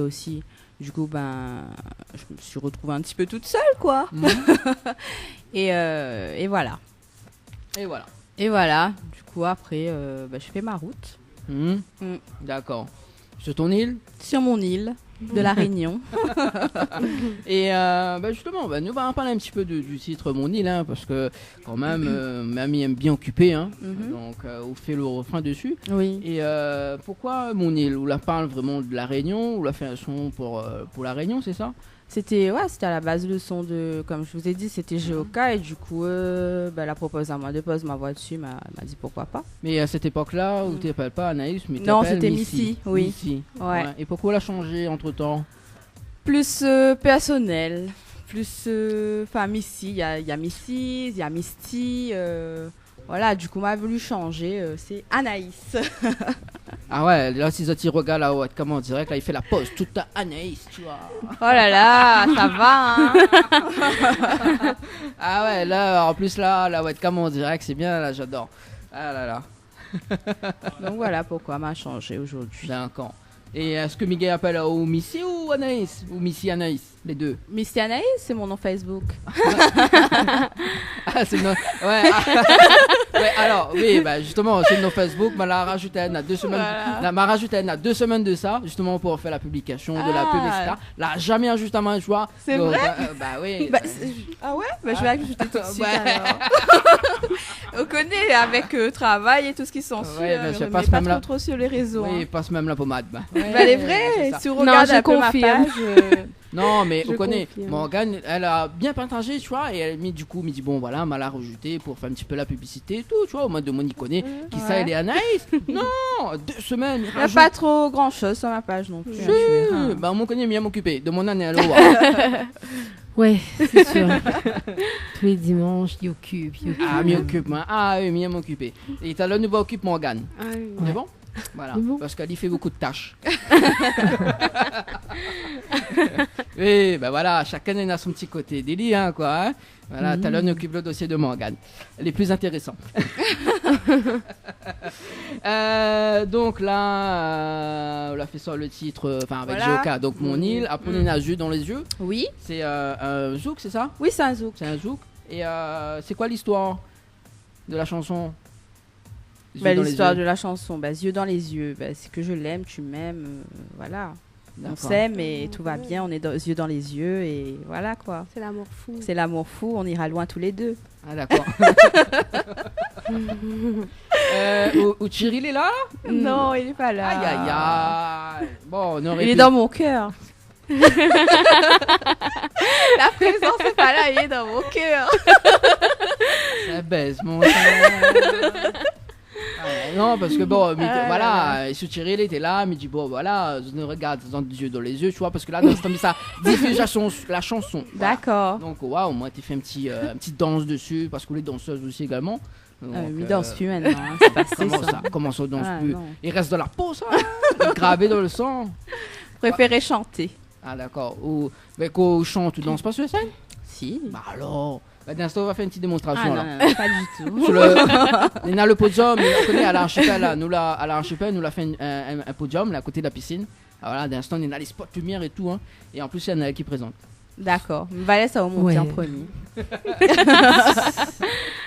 aussi. Du coup, je me suis retrouvée un petit peu toute seule, quoi. Et voilà. Et voilà. Et voilà. Du coup, après, je fais ma route. D'accord. Sur ton île? Sur mon île de la Réunion. Et justement, nous allons parler un petit peu du titre Mon île, hein, parce que quand même, mamie aime bien occuper, hein, donc on fait le refrain dessus. Oui. Et pourquoi Mon île? On la parle vraiment de la Réunion, on l'a fait un son pour la Réunion, c'est ça? C'était à la base le son de, comme je vous ai dit, c'était GOK. Et du coup, elle a proposé à moi de poser ma voix dessus. M'a dit pourquoi pas. Mais à cette époque-là, où tu t'appelles pas Anaïs, mais Non, t'appelles c'était Missy. Missy, oui. Missy. Ouais. Et pourquoi elle a changé entre-temps? Plus personnel. Plus, Missy. Il y a Missy, il y a Misty. Voilà, du coup, m'a voulu changer. C'est Anaïs. Ah ouais, là, si tu regardes là, ouais, comment on dirait que là, il fait la pause toute à Anaïs, tu vois. Oh là là, ça va, hein. Ah ouais, là, en plus, là, ouais, comment on dirait que c'est bien, là, j'adore. Ah là là. Donc voilà pourquoi m'a changé aujourd'hui. D'accord. Et est-ce que Miguel appelle au Missy ou Anaïs? Ou Missy Anaïs, les deux? Missy Anaïs, c'est mon nom Facebook. Ah, c'est notre... Ouais, ouais, alors, oui, justement, c'est notre Facebook. Mais l'a rajouté à 2 semaines. Voilà. M'a rajouté à 2 semaines de ça, justement, pour faire la publication de la pub, etc. Là, jamais ajouté à ma joie. C'est Donc, vrai? Oui. Ah ouais? Je vais ajouter tout de suite Ouais. alors. On connaît avec travail et tout ce qui s'ensuit. Ouais, mais je on passe met pas même là. trop sur les réseaux. Oui, hein. passe même la pommade. Elle est vraie, c'est ça. si on regarde je un peu confirme. ma page. Non, mais Je on connaît. confirme. Morgane, elle a bien partagé, tu vois, et elle me dit bon, voilà, m'a la rajouté pour faire un petit peu la publicité et tout, tu vois, au moins de monde y connaît. Qui ça, Ouais. elle est Anaïs? Non, 2 semaines. Il n'y a pas trop grand chose sur ma page non plus. hein, tu verras. On m'en connaît bien m'occuper de mon année à l'eau. Ouais, c'est sûr. Tous les dimanches, il occupe. Ah, m'y occupe, moi. Ah oui, m'y m'occuper. Et tout à l'heure, nous va occuper Morgane. Ah, oui. C'est bon? Voilà, C'est bon. parce qu'elle y fait beaucoup de tâches. Oui, ben voilà, chacun a son petit côté délit, hein, quoi. Hein. Voilà, Talon occupe le dossier de Morgane. Elle est plus intéressante. Donc là, on a fait ça le titre, enfin avec Voilà. Joka, donc Mon île. Après, on a un jeu dans les yeux. Oui. C'est un zouk, c'est ça? Oui, c'est un zouk. C'est un zouk. Et c'est quoi l'histoire de la chanson? Yeux dans les L'histoire yeux. de la chanson, yeux dans les yeux, c'est que je l'aime, tu m'aimes, voilà. On D'accord. s'aime et tout va bien, on est yeux dans les yeux et voilà quoi. C'est l'amour fou. C'est l'amour fou, on ira loin tous les deux. Ah d'accord. Ou Cyril est là? Non, il est pas là. Aïe aïe aïe. Bon, on aurait Il est pu- dans mon cœur. La présence n'est pas là, il est dans mon cœur. Ça baisse mon sang. Non, parce que bon, voilà, sous Cyril était là, il me dit bon, voilà, je ne regarde dans les yeux, tu vois, parce que là, dans ce temps, ça diffuse la chanson. Voilà. D'accord. Donc, waouh, moi, tu fais une petite danse dessus, parce que les danseuses aussi également. Donc, Il danse plus maintenant, hein, c'est passé Comment ça. ça? Comment ça, on danse Ah, plus? non. Il reste dans la peau, ça? Gravé dans le sang. Préférez chanter. Ah, d'accord. Ou, mais qu'on chante, tu danses pas sur la scène? Si. Bah alors, d'instant, on va faire une petite Ah démonstration, non, là. non, pas du tout. Sur le, on a le podium, on connaît à l'archipel, là, à l'archipel, nous l'a fait un podium là, à côté de la piscine. Alors voilà, d'instant, on a les spots lumière et tout, hein. Et en plus, il y en a qui présente. D'accord. Valais, ça va monter Ouais. en premier.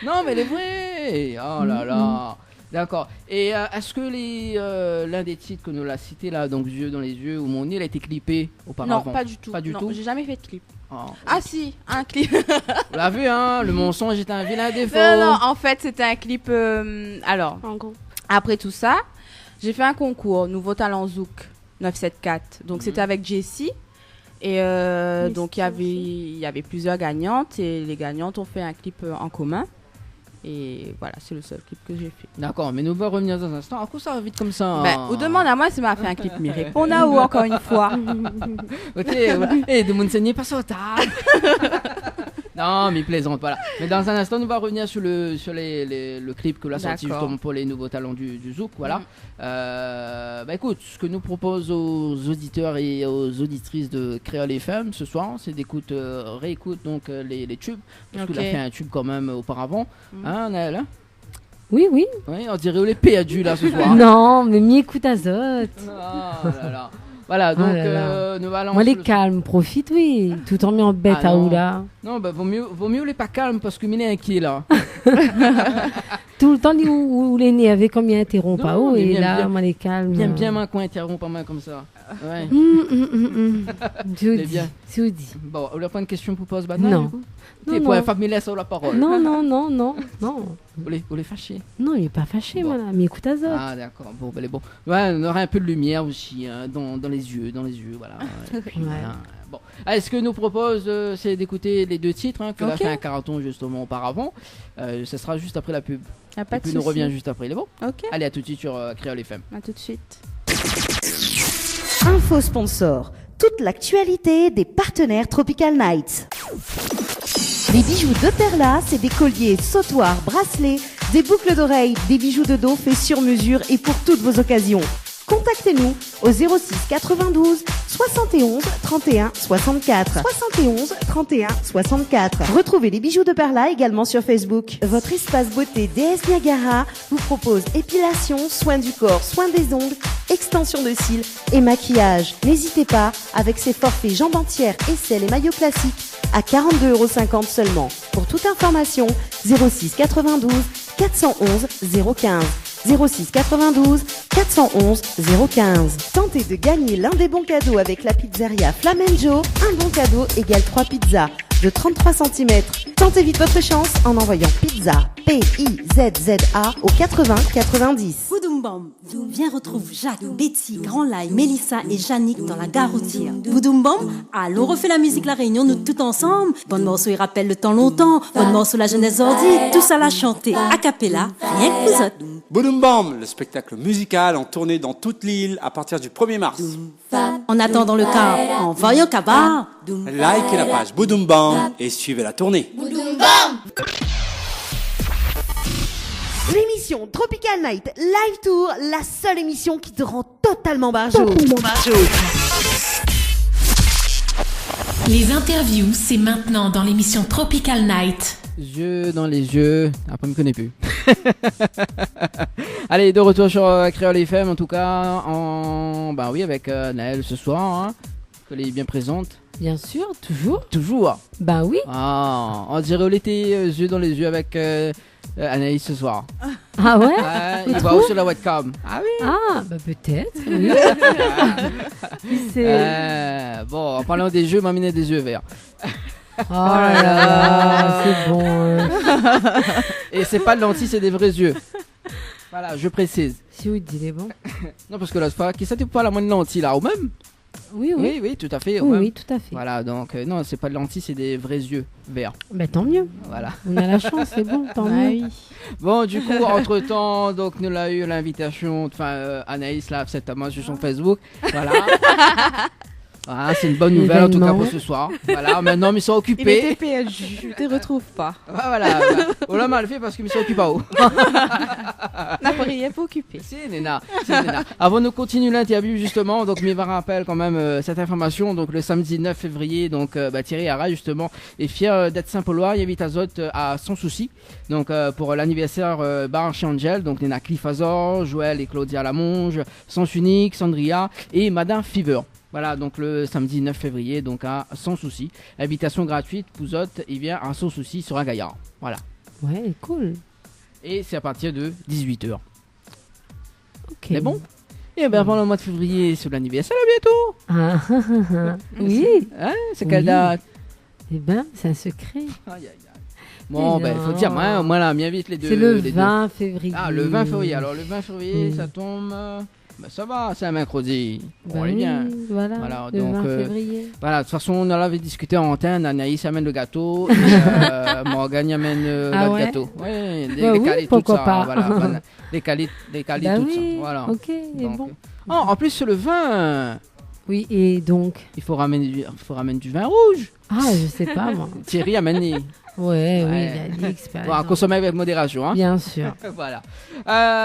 Non, mais elle est vraie. Oh là là. D'accord. Et est-ce que l'un des titres que nous l'a cité là, donc Yeux dans les yeux ou Mon île, a été clippé auparavant? Non, pas du tout. Pas du Non, tout. j'ai jamais fait de clip. Oh. Ah si, un clip. On l'a vu, hein. Le mensonge est un vilain défaut. Non, en fait, c'était un clip. Alors, En gros. après tout ça, j'ai fait un concours, Nouveau Talent Zouk 974. Donc, c'était avec Jessie. Et donc, il y avait plusieurs gagnantes. Et les gagnantes ont fait un clip en commun. Et voilà, c'est le seul clip que j'ai fait. D'accord, mais nous allons revenir dans un instant. À quoi ça va vite comme ça? Ou demande à moi si m'a fait un clip. Mais réponds à où encore une fois. Ok, et de m'enseigner pas ça table. Non, mais plaisante, voilà. Mais dans un instant, nous allons revenir sur le clip que l'on a sorti D'accord. justement pour les nouveaux talents du Zouk, voilà. Bah écoute, ce que nous propose aux auditeurs et aux auditrices de Créole FM ce soir, c'est d'écoute, réécoute donc les tubes, parce Ok. qu'il a fait un tube quand même auparavant. Hein, Naël, hein? Oui. Oui, on dirait les perdus là ce soir. Non, mais m'écoute azote. Ah là là. Voilà, donc Oh là là. nous allons. Moi, les calmes, profite, oui. Tout en mis en bête Ah à non. oula. Non, bah vaut mieux les pas calmes parce que m'il est inquiet là. Tout le temps, où les nez avec combien interrompt pas Non, haut. mais Et bien, là, bien. moi, les calmes. Bien main qu'on interrompt pas mal comme ça. Ouais. Je C'est dis. bien. Je dis. Bon, on n'a pas une question pour poser maintenant Non. du coup? Non, Et pour non. un familier sur la parole. Non. Vous les fâchez. Non, il est pas fâché, Bon. moi, là. Mais écoute azote. Ah d'accord, bon, ben, bon. Ouais, on aura un peu de lumière aussi hein, dans les yeux, voilà. Et puis, Ouais. voilà. Bon, ah, ce que nous propose, c'est d'écouter les deux titres hein, que l'a Ok. fait un carton justement auparavant. Ce sera juste après la pub. Y a pas Et de puis nous souci. revient juste après. Il est bon? Ok, Allez, à tout de suite sur Créole FM. à tout de suite. Info sponsor. Toute l'actualité des partenaires Tropical Nights. Les bijoux de Perla, c'est des colliers, sautoirs, bracelets, des boucles d'oreilles, des bijoux de dos faits sur mesure et pour toutes vos occasions. Contactez-nous au 06 92 71 31 64. 71 31 64. Retrouvez les bijoux de Perla également sur Facebook. Votre espace beauté DS Niagara vous propose épilation, soins du corps, soins des ongles, extension de cils et maquillage. N'hésitez pas avec ses forfaits jambes entières, aisselles et maillots classiques à 42,50 € seulement. Pour toute information, 06 92 411 015. 06 92 411 015. Tentez de gagner l'un des bons cadeaux avec la pizzeria Flamenjo. Un bon cadeau égale 3 pizzas de 33 cm. Tentez vite votre chance en envoyant pizza P-I-Z-Z-A au 80 90. Boudoum viens retrouve Jacques, Betty, Grand Laye, Mélissa et Yannick dans la gare routière. Boudoum allons refait la musique La Réunion nous tout ensemble. Bonne morceau il rappelle le temps longtemps, bonne morceau la jeunesse ordi, tout ça la chanter a cappella, rien que vous autres. Boudoum Bam, le spectacle musical en tournée dans toute l'île à partir du 1er mars. En attendant le cas, envoyez au cabas. Likez la page Boudoum Bam et suivez la tournée. L'émission Tropical Night Live Tour, la seule émission qui te rend totalement barjot. Les interviews, c'est maintenant dans l'émission Tropical Night. Yeux dans les yeux. Après, je me connais plus. Allez, de retour sur Créole FM, en tout cas, bah oui, avec Naël ce soir, hein, qu'elle est bien présente. Bien sûr, toujours. Toujours. Bah oui. Ah, on dirait on était yeux dans les yeux avec Anaïs ce soir. Ah ouais. Il va où sur la webcam? Ah oui. Ah, bah peut-être. Oui. Bon, en parlant des yeux, m'amener des yeux verts. Oh là là, c'est bon. Et c'est pas de lentilles, c'est des vrais yeux. Voilà, je précise. Si vous dites les bons. Non, parce que là, c'est pas qui ça t'es pas la moindre lentille là, ou même. Oui, tout à fait. Oui, tout à fait. Voilà, donc non, c'est pas de lentilles, c'est des vrais yeux verts. Bah tant mieux. Voilà. On a la chance, c'est bon, tant mieux. Bon, du coup, entre-temps, donc nous a eu l'invitation, enfin Anaïs là, cette moi sur son Facebook. Voilà. Voilà, c'est une bonne nouvelle en tout cas pour ce soir. Voilà, maintenant ils sont occupés. Il était perdu, je ne te retrouve pas. Voilà. On l'a mal fait parce qu'ils me sont occupés à haut. N'a pas rien pour occuper. C'est Néna. Avant de continuer l'interview justement, donc me rappelle quand même cette information. Donc le samedi 9 février, donc Thierry Hara justement est fier d'être Saint-Paulois. Il invite Azot à Sans Souci. Donc pour l'anniversaire Bar chez Angel. Donc Néna Cliff Azor, Joël et Claudia Lamonge, Sens Unique, Sandria et Madame Fever. Voilà, donc le samedi 9 février, donc à Sans Souci. Invitation gratuite, Pouzotte, il vient à Sans Souci sur un gaillard. Voilà. Ouais, cool. Et c'est à partir de 18h. Ok. C'est bon? Et bien avant le mois de février, c'est l'anniversaire bientôt. Oui. Hein, c'est quelle date? Eh ben, c'est un secret. Bon, ben, il faut dire, moi là, bien vite les deux. C'est le 20 février. Ah, le 20 février. Alors, le 20 février, ça tombe. Ben, ça va, c'est un mercredi. On est bien. Voilà, le donc, 20 février. Voilà, de toute façon, on en avait discuté en antenne. Anaïs amène le gâteau. Morgane amène le gâteau. Ouais, les calites, tout pourquoi ça. pas. Voilà, les calites, tout ça. Voilà. Ok, donc, bon. Oh, en plus, sur le vin. Oui, et donc il faut ramener du vin rouge. Ah, je sais pas, moi. Thierry amène les. Ouais, oui, il a dit l'expérience. Bon, à consommer avec modération, hein. Bien sûr. Voilà.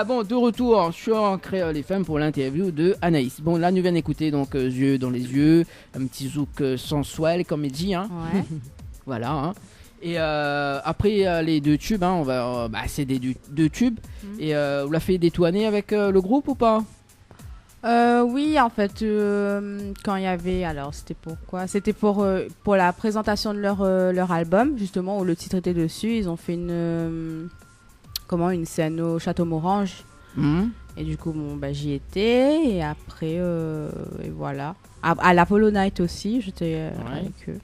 Bon, de retour sur Créole FM pour l'interview de Anaïs. Bon, là, nous venons d'écouter donc Yeux dans les yeux, un petit zouk sensuel, comme il dit, hein. Ouais. Voilà, hein. Et après les deux tubes, hein, c'est des deux tubes. Et vous l'avez fait détourner avec le groupe ou pas? Oui, en fait, quand il y avait, alors c'était pourquoi? C'était pour la présentation de leur album, justement, où le titre était dessus. Ils ont fait une scène au Château Morange. Et du coup, j'y étais. Et après, et voilà. À l'Apollo Night aussi, j'étais avec eux.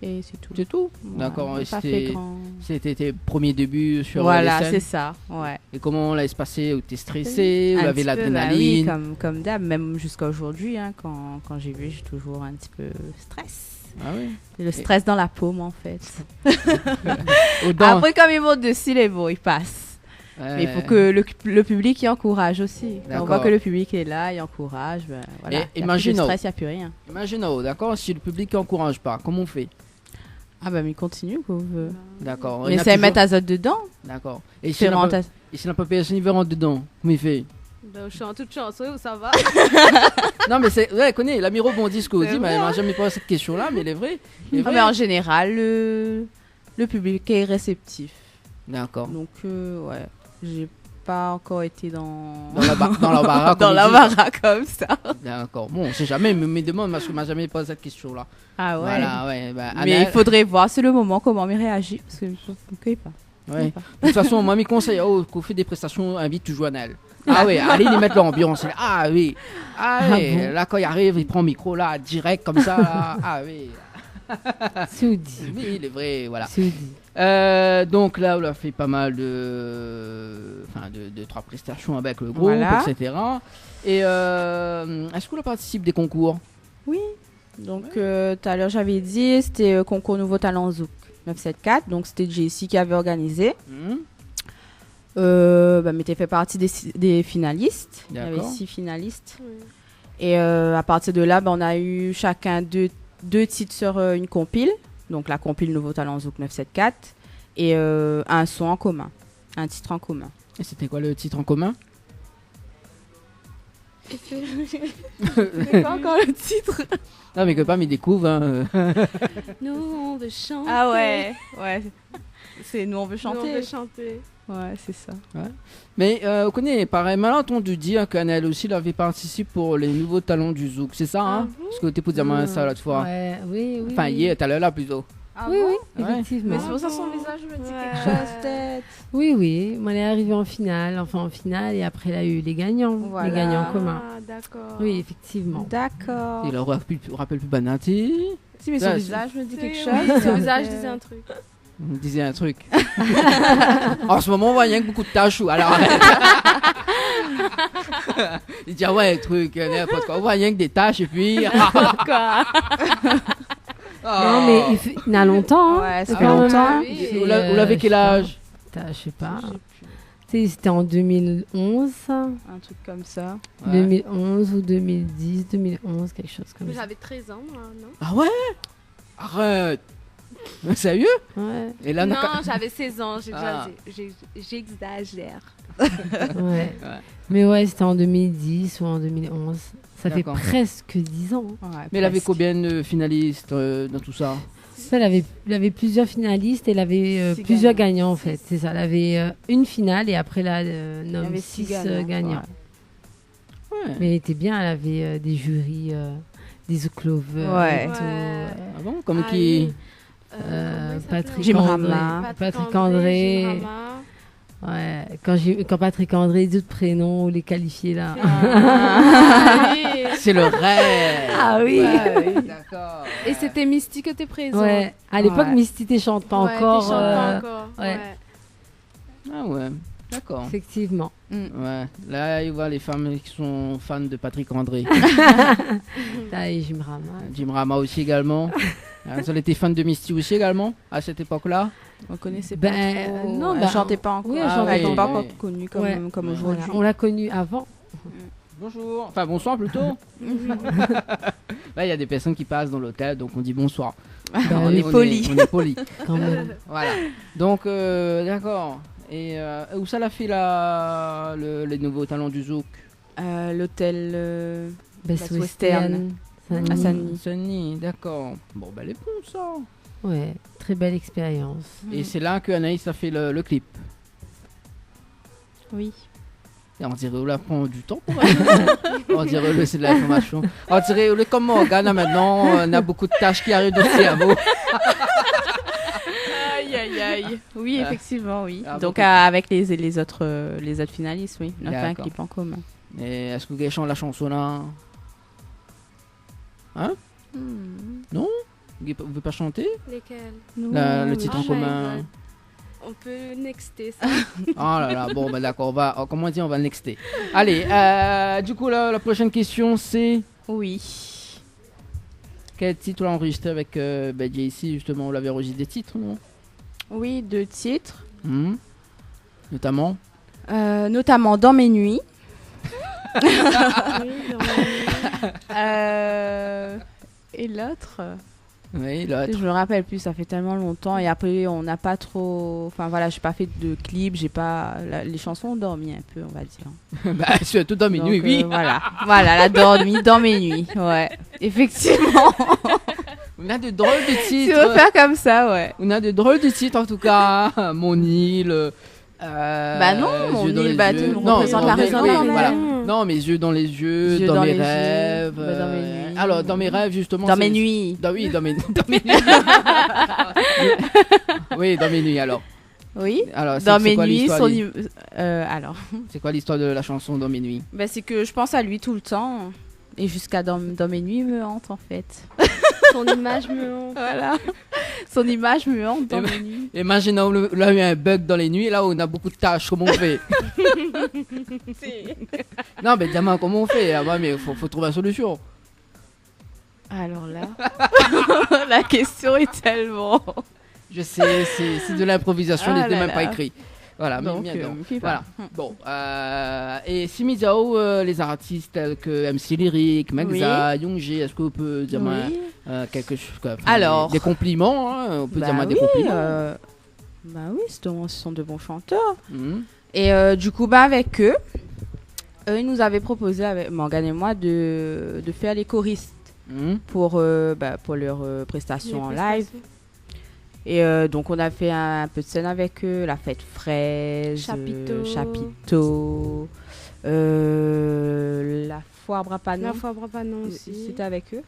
Et c'est tout. C'est tout. Voilà, d'accord. C'était tes premiers débuts sur voilà, les scènes. c'est ça. Ouais. Et comment on l'a passé? T'es stressé? Vous avez l'adrénaline? Oui, comme d'hab, même jusqu'à aujourd'hui, hein, quand j'y vais, j'ai toujours un petit peu stress. Ah oui. Le stress dans la paume, en fait. Après, comme ils montent dessus, les mots, ils passent. Mais il faut que le public y encourage aussi. Quand on voit que le public est là, il encourage. Voilà. Et imagine, il n'y a plus de stress, il n'y a plus rien. Imagine, d'accord, si le public n'encourage pas, comment on fait? Ah mais il continue quoi. D'accord. On essaie de mettre Azot dedans. D'accord. Et si n'a pas personne qui rentre dedans, comment il fait? Je suis en toute chance, oui, ça va. Non mais c'est ouais, connais, l'ami rebondit ce qu'on dit, mais elle m'a jamais posé cette question-là, mais elle est vraie. Mais en général, le public est réceptif. D'accord. Donc ouais, j'ai pas encore été dans la baraque comme ça. D'accord. Bon, on sait jamais, mais me demande parce que m'a jamais posé cette question-là. Ah ouais. Voilà, ouais. Mais il faudrait voir, c'est le moment comment me réagir parce que je ne cueille pas. Ouais. De toute façon, moi, mes conseils, qu'on fait des prestations, invite toujours Anel. Ah oui, allez les mettre l'ambiance. Ah oui. Là, quand il arrive, il prend le micro, là, direct, comme ça. Là. Ah oui. C'est dit. Oui, il est vrai, voilà. C'est dit. Donc là, on a fait pas mal de 3 prestations avec le groupe, etc. Et est-ce qu'on participe des concours? Oui. Donc, tout à l'heure, j'avais dit, c'était concours Nouveau Talent Zouk 974. Donc, c'était Jessie qui avait organisé. M'était fait partie des finalistes. Il y avait 6 finalistes. Oui. Et à partir de là, on a eu chacun deux titres sur une compile. Donc la compile Nouveau Talent Zouk 974 et un son en commun, un titre en commun. Et c'était quoi le titre en commun? C'est pas encore le titre. Non, mais que pas, mais découvre. Hein. Nous, on veut chanter. Ah ouais. C'est nous, on veut chanter. Nous, on veut chanter. Ouais, c'est ça. Ouais. Mais on connaît, pareil, mal entendu dire qu'Anaël aussi, il avait participé pour les nouveaux talents du Zouk. C'est ça, hein? Parce que tu peux dire ça l'autre fois. Ouais, oui. Enfin, hier, tout à l'heure là plutôt. Ah oui, bon? effectivement. Mais c'est pour ça son visage me dit quelque chose, peut-être. Oui. Moi, elle est arrivée en finale, et après, elle a eu les gagnants. Voilà. Les gagnants communs. Ah, d'accord. Oui, effectivement. D'accord. Il ne rappelle plus Banati. Si, mais son visage me dit quelque chose. Son visage disait un truc. On disait un truc. En ce moment, on voit rien que beaucoup de tachou. Alors arrête. Il dit ouais, truc, n'importe quoi. On voit rien que des tâches et puis. Quoi? Non, mais il y a longtemps. Ouais, ça fait fait longtemps. Vous l'avez quel âge? Je sais pas. C'était en 2011. Un truc comme ça. Ouais. 2011 ou 2010, 2011, quelque chose comme ça. J'avais 13 ans, moi, non? Ah ouais? Arrête. Sérieux? Ouais. Et là, non, j'avais 16 ans. Ah. J'exagère. Ouais. Mais ouais, c'était en 2010 ou en 2011. Ça fait D'accord. presque 10 ans. Ouais, Mais elle avait presque. combien de finalistes dans tout ça? Ça, il avait plusieurs finalistes et elle avait Six plusieurs gagnants. gagnants en fait. C'est ça. Elle avait une finale et après là, Il y nomme avait 6 six gagnants. gagnants. Ouais. Mais elle était bien. Elle avait des jurys, des Zouk Lovers Ouais. et tout. Ouais. Ah bon? Comme Ah, qui? oui. Comment il Patrick s'appelait? Jim André. Rama. Patrick André. Jim Rama. Ouais. Quand Patrick André dit de prénom, les qualifiés là. Ah, oui. C'est le rêve. Ah oui. D'accord. Et c'était Misty que t'es présent. Ouais. À l'époque, Ouais. Misty t'es chante pas Ouais, encore. t'es chante pas encore. ouais. Ah ouais. D'accord. Effectivement. Ouais. Là, il voit les femmes qui sont fans de Patrick André. T'as et Jim Rama. Jim Rama aussi également. Elle était fan de Misty aussi également à cette époque-là. On connaissait Ben, pas trop. non, Elle bah, chantait pas encore. oui, elle chantait Elle était pas pas encore. encore connue comme, Ouais. comme Ouais. aujourd'hui. On l'a connue avant. Bonjour. Enfin, bonsoir plutôt. Là, il y a des personnes qui passent dans l'hôtel, donc on dit bonsoir. On est poli. On est poli. Quand même. Voilà. Donc, d'accord. Et où ça l'a fait les nouveaux talents du Zouk? L'hôtel Best Best Western. Western. à Sani. Sani, d'accord. Bon, ben, elle est bon ça. Ouais, très belle expérience. Et c'est là que Anaïs a fait le clip. Oui. Et on dirait on prend du temps pour elle. On dirait c'est de l'information. On dirait comme Morgane maintenant, on a beaucoup de tâches qui arrivent dans le cerveau. Aïe, aïe, aïe. Oui, Ah. effectivement, oui. Ah, Donc, beaucoup. avec les autres finalistes, oui. On a fait un D'accord. clip en commun. Et est-ce que vous chantez la chanson là? Hein? Non? Vous ne pouvez pas chanter? Lesquels? Le titre en my commun. God. On peut nexter ça. Oh là là, bon, ben d'accord, comment on dit, on va nexter. Allez, du coup, la prochaine question, c'est Oui. quel titre on a enregistré avec JC, justement, on l'avait enregistré des titres, non? Oui, 2 titres. Notamment Notamment Dans mes nuits. Et l'autre Oui, l'autre. je me rappelle plus, ça fait tellement longtemps. Et après, on n'a pas trop. Enfin voilà, j'ai pas fait de clip, j'ai pas. Les chansons ont dormi un peu, on va dire. Bah, surtout dans mes Donc, nuits, oui. Voilà, elle a dormi dans mes nuits. Ouais, effectivement. On a de drôles de Tu titres. veux faire comme ça, ouais. On a de drôles de titres, en tout cas. Mon île. Bah non, Mon Yeux dans île, les bah, yeux. tu représentes la raison oui, quand même. voilà. Non, mes yeux dans les yeux, Yeux dans dans mes les yeux, rêves. bah, dans mes nuits. Alors, dans mes rêves, justement. Dans mes nuits. Oui, dans mes nuits. Oui, dans mes nuits, alors. Oui. Alors, Dans mes quoi nuits, l'histoire alors. C'est quoi l'histoire de la chanson Dans mes nuits? Bah, c'est que je pense à lui tout le temps. Et jusqu'à dans mes nuits me hante, en fait. Son image me hante. Voilà. Son image me hante dans Eh ben, mes nuits. Imagine, là, il y a eu un bug dans les nuits, là, où on a beaucoup de tâches, comment on fait? Non, mais diamant, comment on fait? Ah, ouais, mais faut trouver une solution. Alors là, la question est tellement... Je sais, c'est de l'improvisation, il Ah n'était là même pas là. écrit. Voilà, Donc, bien dedans. puis Voilà. voilà. Bon, et si Midiao, les artistes tels que MC Lyric, Megza, Youngji, est-ce que vous pouvez dire quelque chose, Alors, des compliments, hein, on peut dire oui, des compliments. Bah oui, ce sont de bons chanteurs. Mhm. Et du coup, bah avec eux, ils nous avaient proposé, avec Morgane et moi, de faire les choristes pour leurs prestations en live. Et donc, on a fait un peu de scène avec eux, la fête fraise, Chapiteau, la foire Brapanon. La foire Brapanon aussi. C'était avec eux?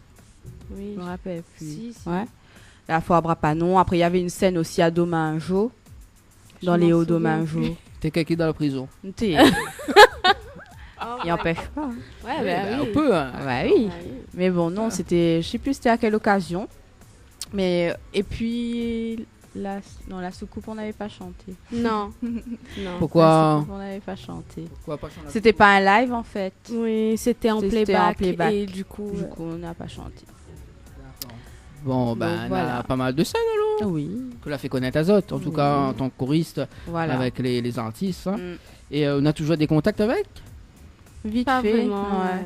Oui. Je me rappelle plus. Si. Ouais. La foire Brapanon. Après, il y avait une scène aussi à Domingo, dans les hauts Domingo. T'es quelqu'un dans la prison. Il n'empêche pas. Hein. Ouais, On peut. Hein. Ouais, oui. Mais bon, non, c'était, je sais plus c'était à quelle occasion. Mais, et puis, la soucoupe, on n'avait pas chanté. Non. Pourquoi? La soucoupe, on n'avait pas chanté. Pourquoi pas chanter? C'était pas un live, en fait. Oui, c'était en playback. Et du coup, on n'a pas chanté. Bon, Donc, il y voilà. a pas mal de scènes alors. Oui. Que l'a fait connaître Azot, en tout cas en tant que choriste, Voilà. avec les artistes. Hein. Et on a toujours des contacts avec? Vite pas fait. vraiment. Ouais.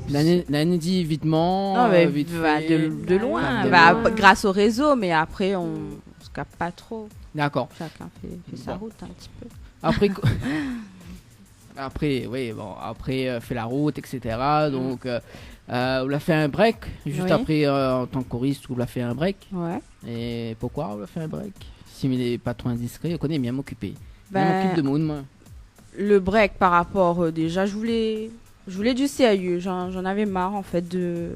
L'année dit vitement. Non, mais vite bah, fait. de loin. Ah, de Bah, loin. grâce au réseau, mais après, on se capte pas trop. D'accord. Chacun fait sa route un petit peu. Après, après, oui, bon, après, fait la route, etc. Donc, on a fait un break, juste Oui. après, en tant que choriste, on a fait un break. Ouais. Et pourquoi on a fait un break? Si il n'est pas trop indiscret, on connaît bien m'occuper. Je Ben, m'occupe de monde, moi. Le break par rapport, déjà, je voulais du sérieux. J'en avais marre, en fait, de...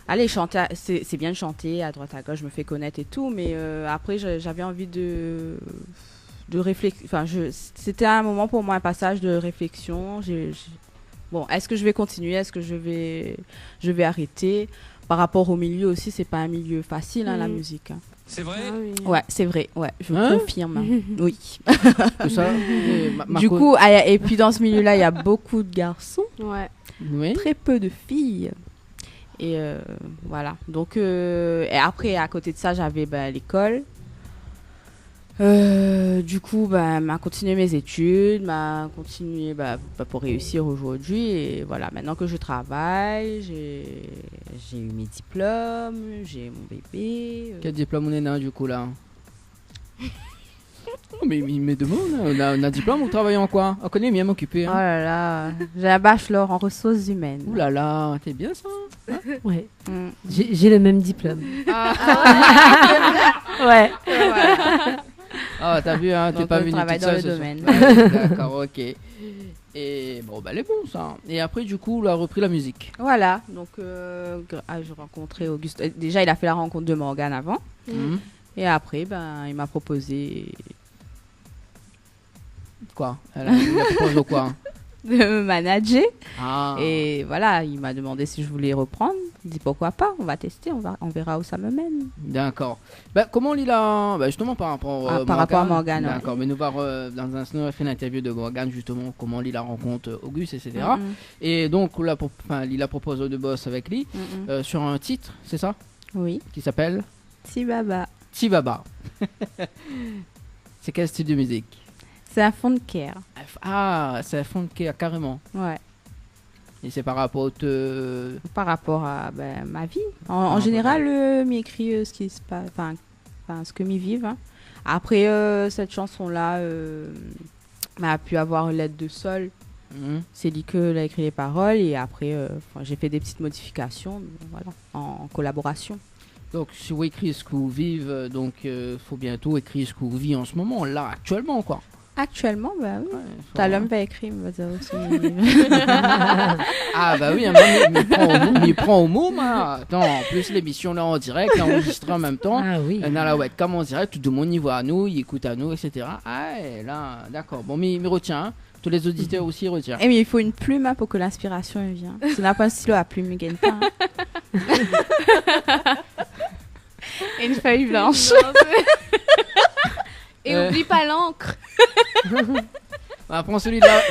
Allez, chanter, c'est bien de chanter à droite à gauche, je me fais connaître et tout, mais après, j'avais envie de réfléchir. Enfin, c'était un moment pour moi, un passage de réflexion. Bon, est-ce que je vais continuer? Est-ce que je vais arrêter? Par rapport au milieu aussi, c'est pas un milieu facile, hein, la musique. Hein. C'est vrai? Ouais, c'est vrai. Ouais, je confirme. Oui. Ça, du coup, et puis dans ce milieu-là, il y a beaucoup de garçons. Ouais. Oui. Très peu de filles. Et voilà. Donc, et après, à côté de ça, j'avais l'école. Du coup, m'a continué mes études, m'a continué pour réussir aujourd'hui. Et voilà, maintenant que je travaille, j'ai eu mes diplômes, j'ai mon bébé. Quel diplôme on est là, du coup, là? Mais il me demande, on a un diplôme, vous travaillez en quoi? On connaît bien m'occuper. Hein. Oh là là, j'ai un bachelor en ressources humaines. Ouh là là, t'es bien ça? Ouais. J'ai le même diplôme. Ouais. Ah, t'as vu, hein, t'es Donc, pas on venu travaille toute dans seule le ce domaine. soir. Ouais, d'accord, ok. Et bon, elle est bon ça. Et après, du coup, on a repris la musique. J'ai rencontré Auguste. Déjà, il a fait la rencontre de Morgane avant. Et après, il m'a proposé. Quoi? Il a proposé quoi? De me manager. Ah. Et voilà, il m'a demandé si je voulais reprendre. Il dit pourquoi pas, on va tester, on verra où ça me mène. D'accord. Comment il a. Justement, par rapport à rapport à Morgane. D'accord, mais nous voir dans un instant, on a fait l'interview de Morgane, justement, comment il a rencontre Auguste, etc. Et donc, il a proposé de boss avec lui sur un titre, c'est ça? Oui. Qui s'appelle Tibaba. Tibaba. C'est quel style de musique? C'est un fond de care. Ah, c'est un fond de care, carrément. Ouais. Et c'est par rapport Par rapport à ma vie. En général, m'y écrit ce qui se passe, ce que m'y vivent. Hein. Après, cette chanson-là a pu avoir l'aide de Sol. C'est lui qui a écrit les paroles et après, j'ai fait des petites modifications, voilà, en collaboration. Donc, si vous écrivez ce que vous vivez, donc faut bientôt écrire ce que vous vivez en ce moment, là, actuellement, quoi. Actuellement, oui. T'as l'homme pas écrit, on va dire aussi. Ah bah oui, il prend au mot, moi. Attends, en plus l'émission là en direct, là, enregistrée en même temps. Ah oui. Dans la webcam en direct, tout le monde y voit à nous, il écoute à nous, etc. Ah et là, d'accord. Bon, mais retient, hein. Tous les auditeurs aussi retiennent. Mais il faut une plume pour que l'inspiration vienne. Si on n'a pas un stylo à plume, il gagne pas. Et une feuille blanche. Et oublie pas l'encre. Prends celui-là,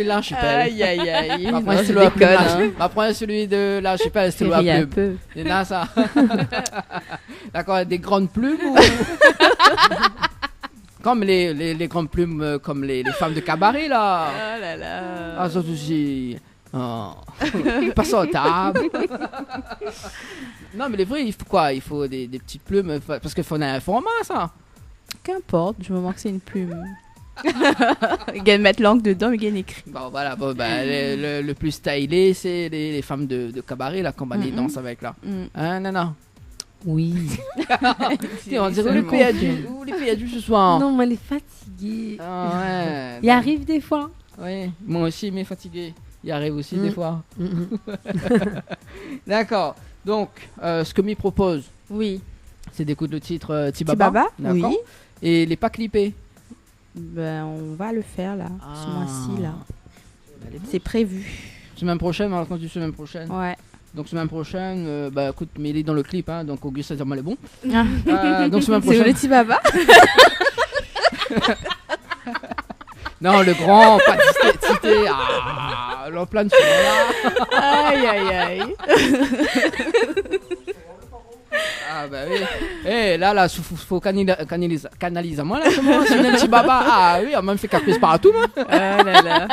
l'archipel. Aïe, aïe, aïe. Prends celui à plume. Prends celui de l'archipel, c'est à plume. C'est là ça. D'accord, des grandes plumes ou... Comme les grandes plumes, comme les femmes de cabaret, là. Oh là là. Ah, ça aussi. Oh. Passe à table. Non, mais les vrais, il faut quoi? Il faut des petites plumes, parce qu'il faut un format, ça. Qu'importe, du moment que c'est une plume. Il gagne mettre l'encre dedans, il gagne écrit. Bon, voilà, le plus stylé, c'est les femmes de cabaret, là, qu'on va les danser avec, là. Hein, Nana? Oui. On dirait les pays adultes ce soir. Non, moi, elle est fatiguée. Ah, ouais. Il arrive des fois. Oui, moi aussi, mais fatigué. Il arrive aussi des fois. D'accord. Donc, ce que m'y propose, oui, c'est d'écouter le titre Tibaba. Oui. Et les pas clippés. Ben, on va le faire là, ce mois-ci là. C'est prévu. Semaine prochaine, on raconte semaine prochaine. Ouais. Donc semaine prochaine, écoute, mais il est dans le clip, hein, donc Auguste Azermal est bon. Donc semaine prochaine. C'est le Tibaba. Non, le grand, pas cité. Ah, l'emplane sur là. Aïe, aïe, aïe. Ah bah oui. Eh là, faut canaliser moi là, comment c'est un petit baba. Ah oui, on m'a fait caprice partout, moi. Ah là là.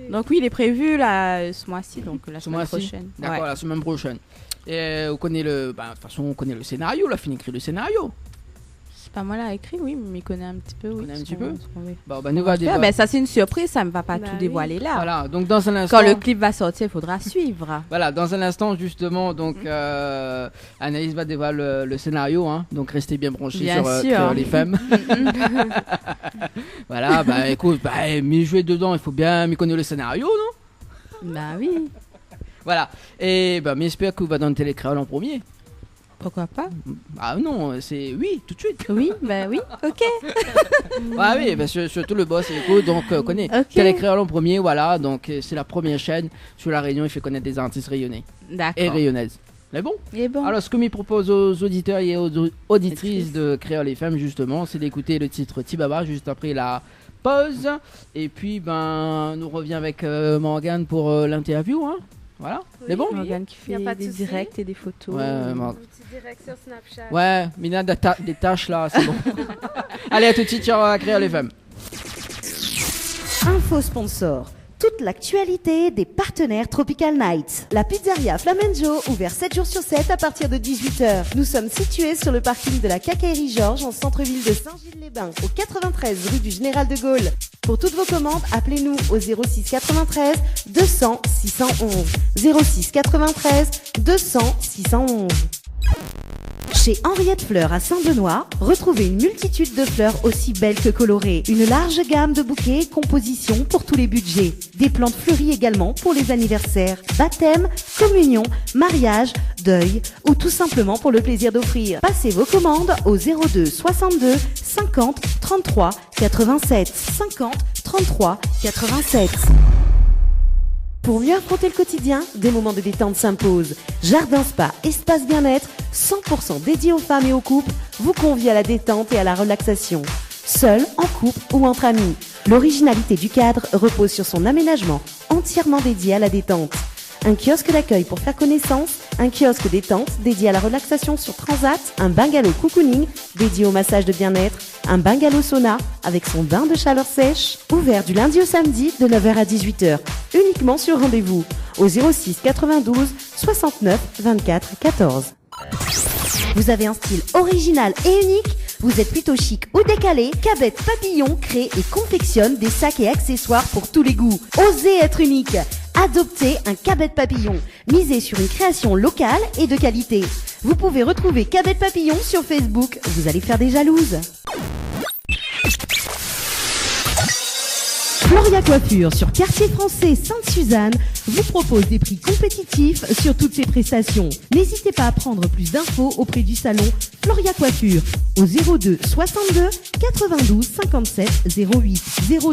Donc oui, il est prévu là, ce mois-ci, donc la semaine prochaine. D'accord, la semaine prochaine. Et on connaît de toute façon, on connaît le scénario, là, fin écrit le scénario. C'est pas moi là écrit, oui, mais il connaît un petit peu. Oui, un petit peu. Nous va ben, ça c'est une surprise, ça ne va pas tout dévoiler là. Voilà, donc dans un instant. Quand le clip va sortir, il faudra suivre. Voilà, dans un instant justement, donc Anaïs va dévoiler le scénario, hein, donc restez bien branchés sur les femmes. Voilà, bah écoute, m'y jouer dedans, il faut bien m'y connaître le scénario, non? Bah oui. Voilà, et j'espère que vous va dans le télécréole en premier. Pourquoi pas? Ah non, c'est oui, tout de suite. Oui, bah oui, ok. Ah oui, surtout le boss, écoute, donc connaît Télécréole en premier, voilà, donc c'est la première chaîne sur la Réunion, il fait connaître des artistes rayonnais. D'accord. Et rayonnaises. Mais bon. Et bon. Alors ce que m'y propose aux auditeurs et aux auditrices de Créole FM justement, c'est d'écouter le titre Tibaba juste après la pause. Et puis nous revient avec Morgane pour l'interview, hein. Voilà, c'est bon. Morgane qui fait des directs et des photos. Ouais, un petit direct sur Snapchat. Ouais, Mina des tâches là, c'est bon. Allez, à tout de suite sur Créole FM. Info sponsor. Toute l'actualité des partenaires Tropical Nights. La pizzeria Flamenjo, ouvert 7 jours sur 7 à partir de 18h. Nous sommes situés sur le parking de la Cacaillerie Georges en centre-ville de Saint-Gilles-les-Bains, au 93 rue du Général de Gaulle. Pour toutes vos commandes, appelez-nous au 06 93 200 611. 06 93 200 611. Chez Henriette Fleurs à Saint-Benoît, retrouvez une multitude de fleurs aussi belles que colorées. Une large gamme de bouquets et compositions pour tous les budgets. Des plantes fleuries également pour les anniversaires, baptême, communion, mariage, deuil ou tout simplement pour le plaisir d'offrir. Passez vos commandes au 02 62 50 33 87. 50 33 87. Pour mieux affronter le quotidien, des moments de détente s'imposent. Jardin Spa, espace bien-être, 100% dédié aux femmes et aux couples, vous convie à la détente et à la relaxation. Seul, en couple ou entre amis. L'originalité du cadre repose sur son aménagement, entièrement dédié à la détente. Un kiosque d'accueil pour faire connaissance, un kiosque détente dédié à la relaxation sur Transat, un bungalow cocooning dédié au massage de bien-être, un bungalow sauna avec son bain de chaleur sèche, ouvert du lundi au samedi de 9h à 18h, uniquement sur rendez-vous, au 06 92 69 24 14. Vous avez un style original et unique? Vous êtes plutôt chic ou décalé? Cabette Papillon crée et confectionne des sacs et accessoires pour tous les goûts. Osez être unique. Adoptez un Cabette Papillon. Misez sur une création locale et de qualité. Vous pouvez retrouver Cabette Papillon sur Facebook. Vous allez faire des jalouses. Floria Coiffure sur Quartier Français Sainte-Suzanne vous propose des prix compétitifs sur toutes ses prestations. N'hésitez pas à prendre plus d'infos auprès du salon Floria Coiffure au 02 62 92 57 08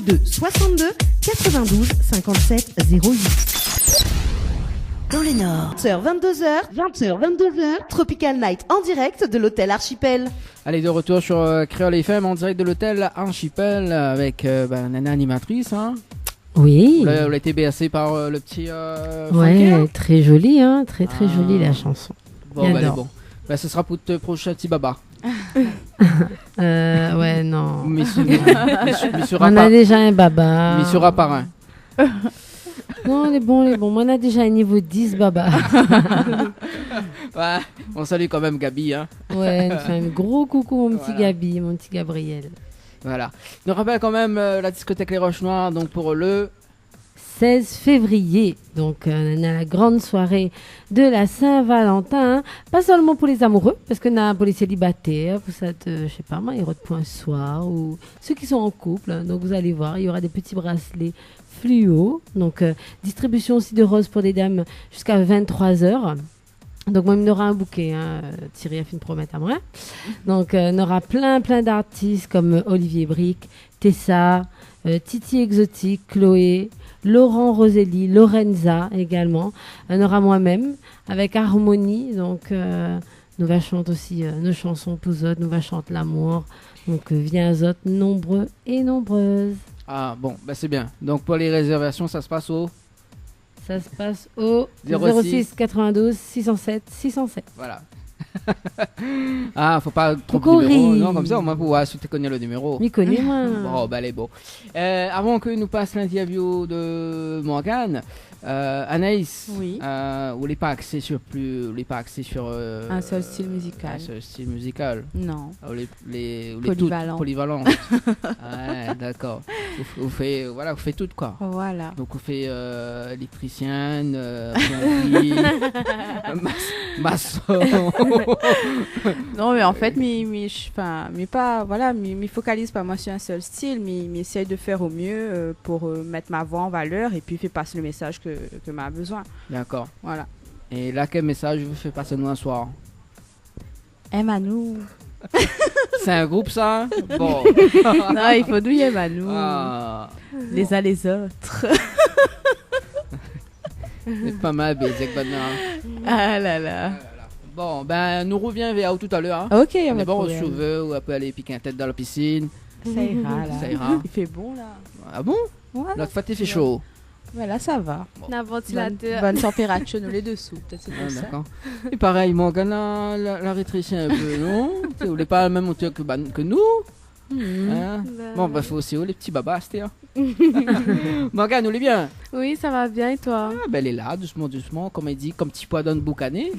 02 62 92 57 08. Dans le Nord. 20h-22h, Tropical Night en direct de l'hôtel Archipel. Allez, de retour sur Créole FM en direct de l'hôtel Archipel avec Nana animatrice. Hein. Oui. Vous l'avez été bercé par le petit. Ouais, très joli, hein, très joli la chanson. Bon, allez, bon. Ce sera pour le prochain petit baba. Ouais, non. Monsieur On a déjà un baba. Monsieur Raparin. Non, les bons. Moi, on a déjà un niveau 10 baba. Ouais, on salue quand même Gabi. Hein. Ouais, on fait un gros coucou, mon petit Voilà. Gabi, mon petit Gabriel. Voilà. Je nous rappelle quand même la discothèque Les Roches Noires, donc pour le 16 février, donc on a la grande soirée de la Saint-Valentin, pas seulement pour les amoureux, parce qu'on a pour les célibataires, pour ça, je sais pas moi, ils reprennent un soir, ou ceux qui sont en couple, hein. Donc vous allez voir, il y aura des petits bracelets fluo, donc distribution aussi de roses pour des dames jusqu'à 23h. Donc moi, il y aura un bouquet, hein. Thierry a fait une promesse à moi. Donc on aura plein d'artistes comme Olivier Brick, Tessa, Titi Exotique, Chloé, Laurent Roselli, Lorenza également. On aura moi-même avec Harmonie. Donc nous va chanter aussi nos chansons pour autres, nous va chanter l'amour. Donc viens autres, nombreux et nombreuses. Ah bon, bah c'est bien. Donc pour les réservations, ça se passe au Ça se passe au 06 92 607 607. Voilà. Ah, faut pas trop de Cocori. numéros. Non, comme ça, au moins, pour voir si tu connais le numéro. M'y connais, moi. Bon, bah, elle est beau. Avant que nous passe l'interview de Morgane, Anaïs, Oui. vous n'êtes pas axé sur Un seul style musical. Un seul style musical. Non. Les Polyvalent. Polyvalent. Ouais, d'accord. Vous faites tout, quoi. Voilà. Donc vous faites électricienne, plombier, maçon. Non, mais en fait, me focalise pas moi sur un seul style, mais essaye de faire au mieux pour mettre ma voix en valeur et puis faire passer le message que m'a besoin. D'accord. Voilà. Et là, quel message vous faites passer nous un soir? Aime-nous. C'est un groupe, ça? Bon. Non, il faut douiller Aime-nous. Ah. Les uns les autres. C'est pas mal, Bézek Badna. Ah là là. Bon, ben, nous revient vers vous tout à l'heure. Hein. Ok, on est va bon, on se veut, ou on peut aller piquer une tête dans la piscine. Ça ira, là. Ça ira. Il fait bon, là. Ah bon? Ouais. L'autre fois, il fait chaud. Voilà, ça va. Un ventilateur. Bonne température, nous les dessous. Peut-être c'est Ah, pour ça. d'accord. Et pareil, Morgane la rétrécit un peu, non? Vous voulez pas la même hauteur que nous? Hein? Bon, bah, faut aussi les petits babas, c'était. Morgane, vous allez bien? Oui, ça va bien et toi? Ah, ben, elle est là, doucement, comme elle dit, comme petit pois dans le boucané.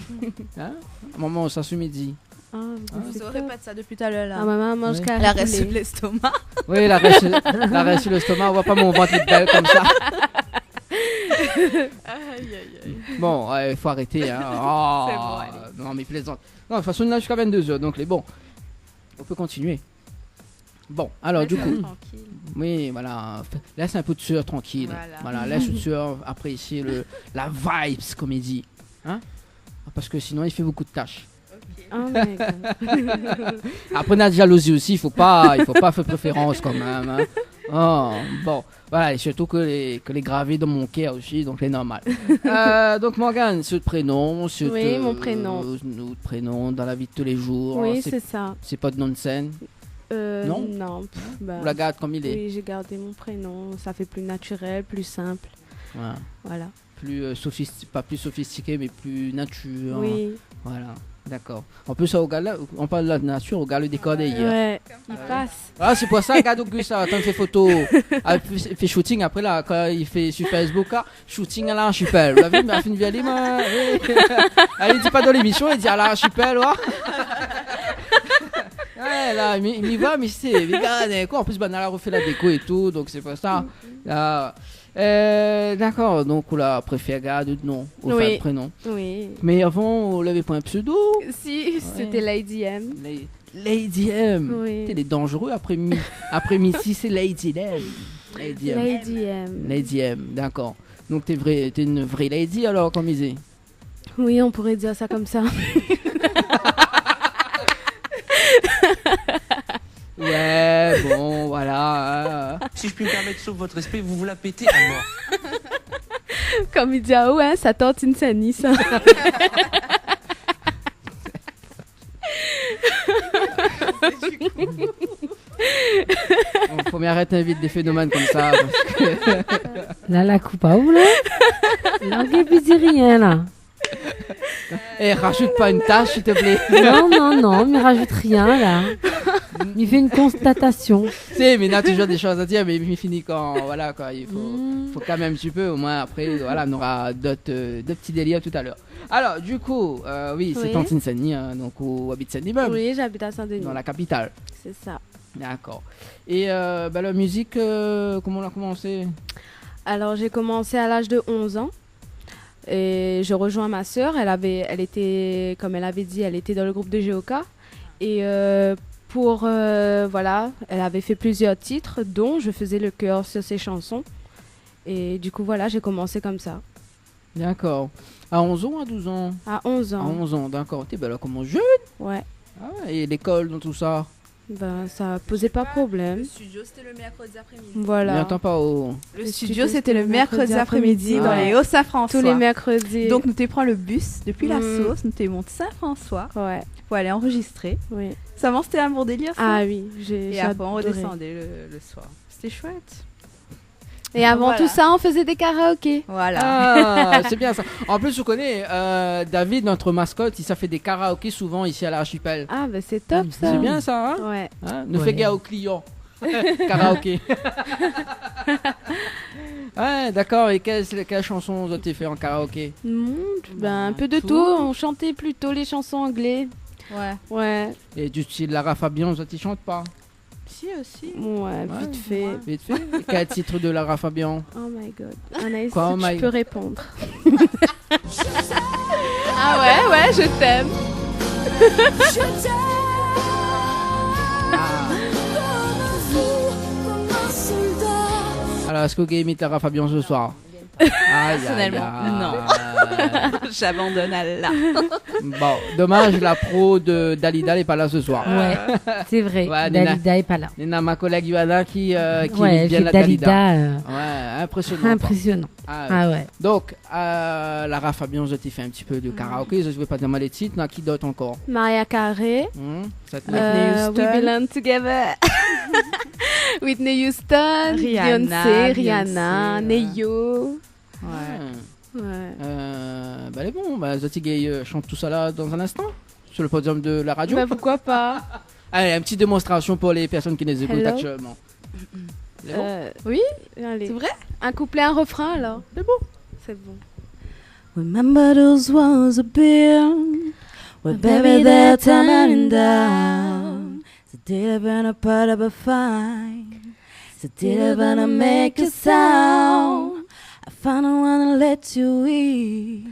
Hein? Maman, ça se midi. Vous répète ça depuis tout à l'heure là. Ah, maman mange Oui. carré. La reste sur l'estomac. Oui, la reste sur l'estomac, on voit pas mon ventre être belle comme ça. Bon, il faut arrêter. Hein. Oh, C'est bon, allez. non, mais plaisante. Non, de toute façon, là jusqu'à 22h, donc les bons. On peut continuer. Bon, alors du coup, Tranquille. oui, voilà. Laisse un peu de sueur tranquille. Voilà, laisse une sueur, apprécier la vibes, comme il dit. Hein? Parce que sinon, il fait beaucoup de tâches. Oh my God. Après, on a de jalousie aussi, il faut pas faire préférence quand même. Hein. Oh, bon, voilà, et surtout que les gravés dans mon cœur aussi, donc c'est normal. Donc Morgane, ce prénom, Oui, mon prénom. Notre prénom dans la vie de tous les jours. Oui, c'est ça. C'est pas de nom de scène. Non. Non. Bah, On la garde comme il est. oui, j'ai gardé mon prénom. Ça fait plus naturel, plus simple. Voilà. Voilà. Plus pas plus sophistiqué, mais plus nature. Oui. Voilà. D'accord. En plus, on parle de la nature, on regarde le décor d'ailleurs. Ouais, il passe. Ah, c'est pour ça, regarde Auguste, quand il fait photo, il fait shooting après là, quand il fait sur Facebook, là, shooting à l'archipel. Vous l'avez vu, mais il fait une moi. Il dit pas dans l'émission, il dit à l'archipel, ouais. Ouais, là, il m'y voit, mais c'est, regarde, quoi. En plus, on a refait la déco et tout, donc c'est pour ça. Là, d'accord, donc on l'a préféré garder de nom, au fait de prénom. Oui. Mais avant, on l'avait pas un pseudo. Si, c'était Lady M. Lady M. Oui. Elle est dangereux après Missy, c'est Lady M. Lady M. Lady M. Lady M, d'accord. Donc t'es une vraie lady alors, comme il dit. Oui, on pourrait dire ça comme ça. Ouais, bon, voilà. Si je puis me permettre, sauf votre respect, vous vous la pétez à mort. Comme il dit, ah ouais, ça tente une scène, ça. Bon, faut m'arrêter vite des phénomènes comme ça. Parce que... Là, la coupe à où, là? Là, on ne peut dire rien, là. Et rajoute pas une tâche, s'il te plaît. Non, mais rajoute rien là. Il fait une constatation. C'est, mais il a toujours des choses à dire, mais il finit quand, voilà, quoi. Il faut quand même un petit peu, au moins après, voilà, on aura d'autres petits délires tout à l'heure. Alors, du coup, oui, c'est Tantine Saint-Denis, donc où habite Saint-Denis. Oui, j'habite à Saint-Denis. Dans la capitale. C'est ça. D'accord. Et la musique, comment on a commencé? Alors, j'ai commencé à l'âge de 11 ans. Et je rejoins ma sœur. Elle était, comme elle avait dit, elle était dans le groupe de GOK. Et voilà, elle avait fait plusieurs titres, dont je faisais le chœur sur ses chansons. Et du coup, voilà, j'ai commencé comme ça. D'accord. À 11 ans, à 12 ans? À 11 ans. À 11 ans, d'accord. T'es là comment jeune? Ouais. Ah, et l'école, dans tout ça? Ben, ça posait pas problème. Le studio, c'était le mercredi après-midi. Voilà. N'entends pas au... Le studio, c'était le mercredi après-midi dans les Hauts-Saint-François. Tous les mercredis. Donc, nous te prend le bus depuis la Sauce, nous te monte Saint-François. Ouais. Pour aller enregistrer. Oui. Ça va, c'était un bon délire, ça. Ah oui, Et après, on redescendait le soir. C'était chouette. Et avant tout ça, on faisait des karaokés. Voilà. Ah, c'est bien ça. En plus, je connais David, notre mascotte, il s'est fait des karaokés souvent ici à l'archipel. Ah, ben c'est top ça. C'est bien ça, hein? Ouais. Hein? Ne fais gaffe aux clients. Karaoké. Ouais, d'accord. Et quelle chanson vous avez fait en karaoké? Un peu de tout. On chantait plutôt les chansons anglaises. Ouais. Et du style Lara Fabian, vous ne chantes pas? Si, aussi. Ouais, vite fait. Vite fait. Quel titre de Lara Fabian? Oh my god. Anaïs, Quoi, tu peux répondre. Ah ouais, je t'aime. Je t'aime. Alors, est-ce que vous imite Lara Fabian ce soir? Personnellement, non. J'abandonne à là. Bon, dommage, la pro de Dalida n'est pas là ce soir. Ouais, c'est vrai. Ouais, Dalida n'est pas là. Nina, ma collègue Johanna qui ouais, bien la Dalida. Ouais, impressionnant. Impressionnant. Ah ouais. Donc, Lara Fabian, je t'ai fait un petit peu de karaoké. Je ne vais pas dire mal les titres. Qui d'autre encore? Mariah Carey. We Belong Together. Whitney Houston. Beyoncé, Rihanna, Neyo. Ouais. Bah, les bons. Bah, Zotigay chante tout ça là dans un instant sur le podium de la radio. Bah, pourquoi pas? Allez, une petite démonstration pour les personnes qui nous écoutent actuellement. Oui, allez. C'est vrai? Un couplet, un refrain alors. C'est bon. C'est bon. Remember those walls of beer, where baby they're turning down. So did it been a part of a fine? So did it been a make a sound? I finally wanna let you in,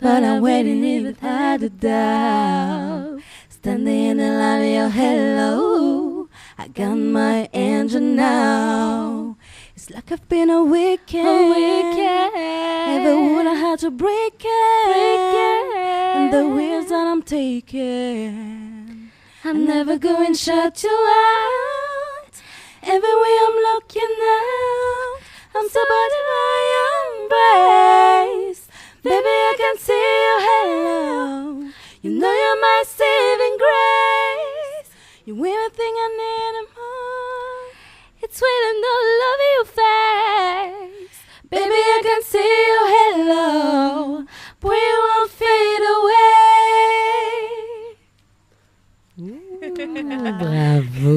but I'm waiting even had a doubt. Standing in the light of your hello, I got my angel now. It's like I've been a weekend. Every wood I had to break it. And the wheels that I'm taking, I'm never going to shut you out. Everywhere I'm looking out, I'm supported by your embrace. Baby, I can see your hello. You know you're my saving grace. You're everything I need and more. It's sweet and no love your face. Baby, I can see your hello. Boy, you won't fade away. Bravo.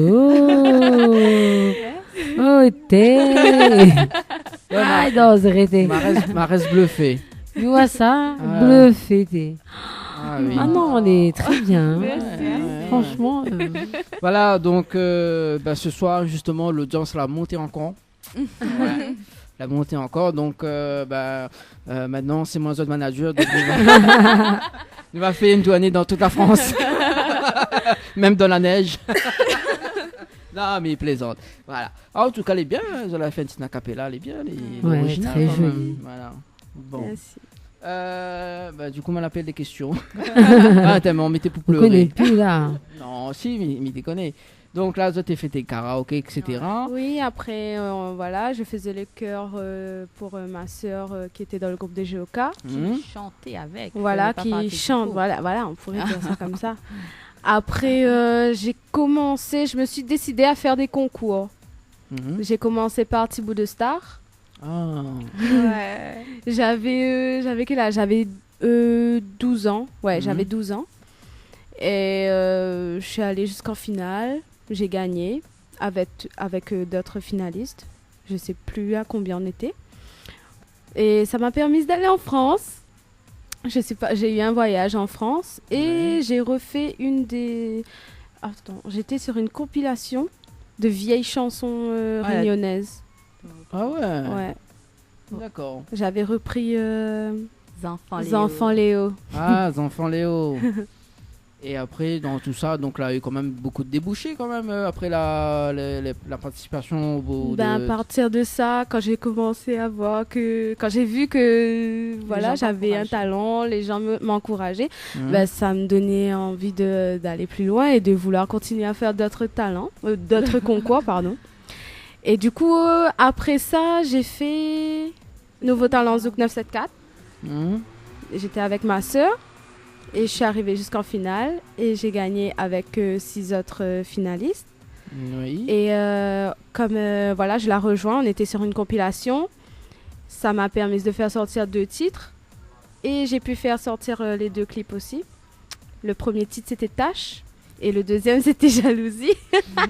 Oh, t'es. Ah, non, arrêtez. Ma reste bluffée. Tu vois ça? Bluffé, t'es. Ah, oui. Ah non, on est très bien. Franchement. Voilà, donc ce soir, justement, l'audience l'a monté encore. Ouais. La montée encore. Donc, maintenant, c'est moi, autre manager. Donc il va faire une tournée dans toute la France. Même dans la neige. Non, mais il plaisante. Voilà. En tout cas, elle est bien. Elle a fait une petite acapella. Elle est bien. Elle est originale. Très jolie. Voilà. Bon. Merci. Du coup, on m'appelle des questions. On mettait pour pleurer. On connaît plus là. Non, si, mais déconne. Donc là, tu as fait tes karaokés, etc. Oui, après, voilà, je faisais le chœur pour ma sœur qui était dans le groupe de GOK. Qui chantait avec. Voilà, qui chante. Voilà, on pourrait dire ça comme ça. Après, je me suis décidée à faire des concours. J'ai commencé par Thibaut de Star. Ah. Ouais. J'avais quel âge? J'avais 12 ans. Ouais, j'avais 12 ans. Et je suis allée jusqu'en finale. J'ai gagné avec d'autres finalistes. Je ne sais plus à combien on était. Et ça m'a permis d'aller en France. Je sais pas, j'ai eu un voyage en France et j'ai refait j'étais sur une compilation de vieilles chansons réunionnaises. Ah ouais. Ouais. D'accord. J'avais repris Enfants Léo. Ah, Enfants Léo. Et après, dans tout ça, donc là, il y a eu quand même beaucoup de débouchés quand même après la participation à partir de ça, quand j'ai commencé à voir quand j'ai vu que voilà, j'avais un talent, les gens m'encourageaient, ça me donnait envie d'aller plus loin et de vouloir continuer à faire d'autres concours, pardon. Et du coup, après ça, j'ai fait Nouveau Talent Zouk 974. J'étais avec ma sœur. Et je suis arrivée jusqu'en finale et j'ai gagné avec 6 autres finalistes. Oui. Et comme je la rejoins, on était sur une compilation. Ça m'a permis de faire sortir 2 titres. Et j'ai pu faire sortir les 2 clips aussi. Le premier titre, c'était Tâche. Et le deuxième, c'était Jalousie.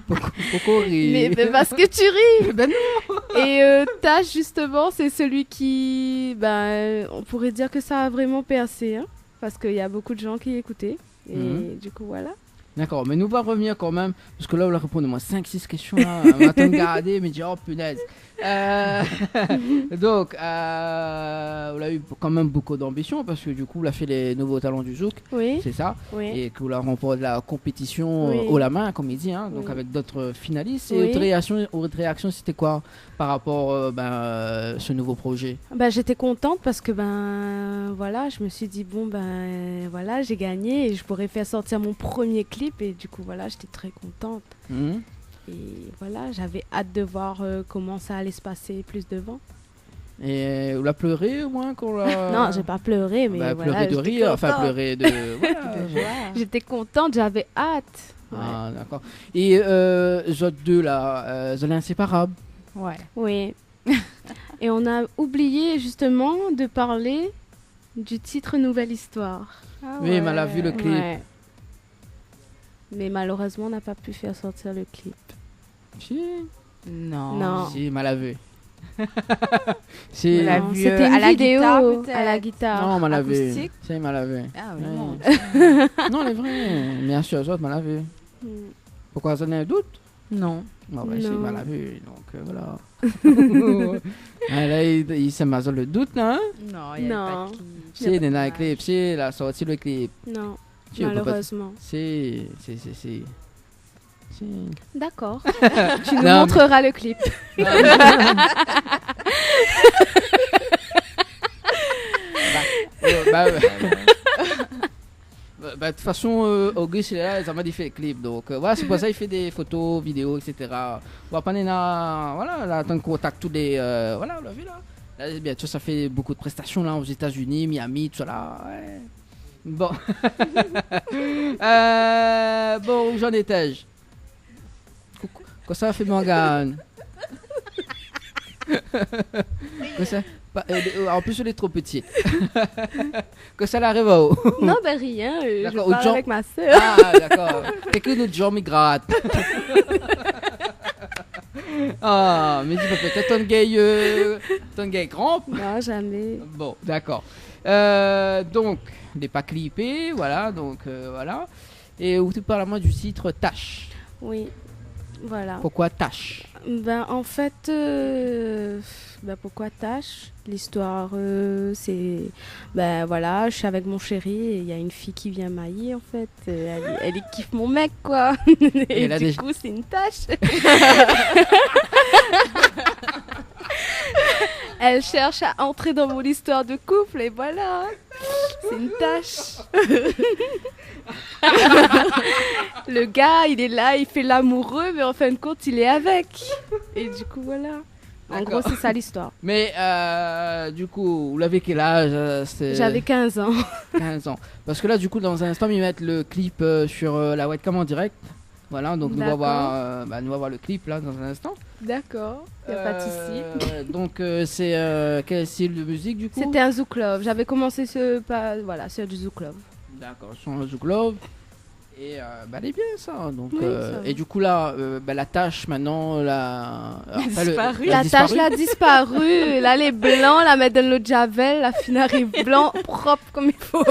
Pourquoi rire? Mais parce que tu ris. Ben non. Et Tâche, justement, c'est celui qui... on pourrait dire que ça a vraiment percé, hein. Parce qu'il y a beaucoup de gens qui écoutaient. Et du coup, voilà. D'accord, mais nous va revenir quand même. Parce que là, on a répondu moi 5-6 questions. Là. On va attendre de garder, mais dire, oh punaise. Donc, on a eu quand même beaucoup d'ambition. Parce que du coup, on a fait les nouveaux talents du Zouk. Oui. C'est ça. Oui. Et qu'on a remporté la compétition haut la main, comme il dit. Hein, donc, avec d'autres finalistes. Et votre réaction, c'était quoi par rapport à ce nouveau projet? J'étais contente parce que je me suis dit voilà, j'ai gagné et je pourrais faire sortir mon premier clip et du coup voilà, j'étais très contente. Et voilà, j'avais hâte de voir comment ça allait se passer plus devant. Et on a pleuré au moins quand Non, j'ai pas pleuré, mais pleurer de rire, enfin pleurer de J'étais contente, j'avais hâte. Ah d'accord. Et les autres deux là, ils sont inséparables. Ouais. Oui. Et on a oublié justement de parler du titre Nouvelle Histoire. Oui, mais elle a vu le clip. Ouais. Mais malheureusement, on n'a pas pu faire sortir le clip. Si. Non. Si, mais elle a vu. Si. C'était une vidéo à la guitare. Non, elle a vu. Si, elle a vu. Ah oui, non. Non, elle est vraie. Bien sûr, les autres, elle a vu. Pourquoi ça n'a un doute? Non. Non, si, elle a vu. Donc, voilà. Là, il s'est masé le doute, là. Non, il n'y a pas de clip. Si, il y a un clip. Si, elle a sorti le clip. Non. Malheureusement. Si. D'accord. Tu nous montreras le clip. De toute façon, Auguste il est là, ça m'a dit fait le clip. Donc voilà, c'est pour ça qu'il fait des photos, vidéos, etc. On va pas là, attendre qu'on contacte tous les. Voilà, on l'a vu là. Là, bien sûr, ça fait beaucoup de prestations là aux États-Unis, Miami, tout ça là. Ouais. Bon. Bon, où j'en étais-je? Quoi ça fait Morgane? Quoi ça? En plus, elle est trop petite. Que ça l'arrive à où? Non, rien. Je parle avec ma soeur. Ah, d'accord. Quelqu'un d'autre genre me gratte. Ah, mais dis peut-être ton gay grand? Non, jamais. Bon, d'accord. Donc, n'est pas clippé, voilà. Donc, voilà. Et où tu parles à moi du titre Tâche? Oui, voilà. Pourquoi Tâche? En fait, pourquoi Tâche? L'histoire, c'est... voilà, je suis avec mon chéri et il y a une fille qui vient mailler, en fait. Elle kiffe mon mec, quoi. Et du coup, c'est une tâche. Elle cherche à entrer dans mon histoire de couple et voilà. C'est une tâche. Le gars, il est là, il fait l'amoureux, mais en fin de compte, il est avec. Et du coup, voilà. En gros, c'est ça l'histoire. Mais du coup, vous l'avez quel âge? J'avais 15 ans. 15 ans. Parce que là, du coup, dans un instant, ils mettent le clip sur la webcam en direct. Voilà, donc nous va voir le clip là dans un instant. D'accord, il n'y a pas de souci. Donc c'est quel style de musique du coup? C'était un Zouk Love. J'avais commencé sur du Zouk Love. D'accord, sur un Zouk Love. Et elle est bien ça. Donc, oui, ça et du coup là, la tâche maintenant, la tâche a disparu. Là les blancs, la mettre dans l'eau de javel, la fine arrive blanc, propre comme il faut.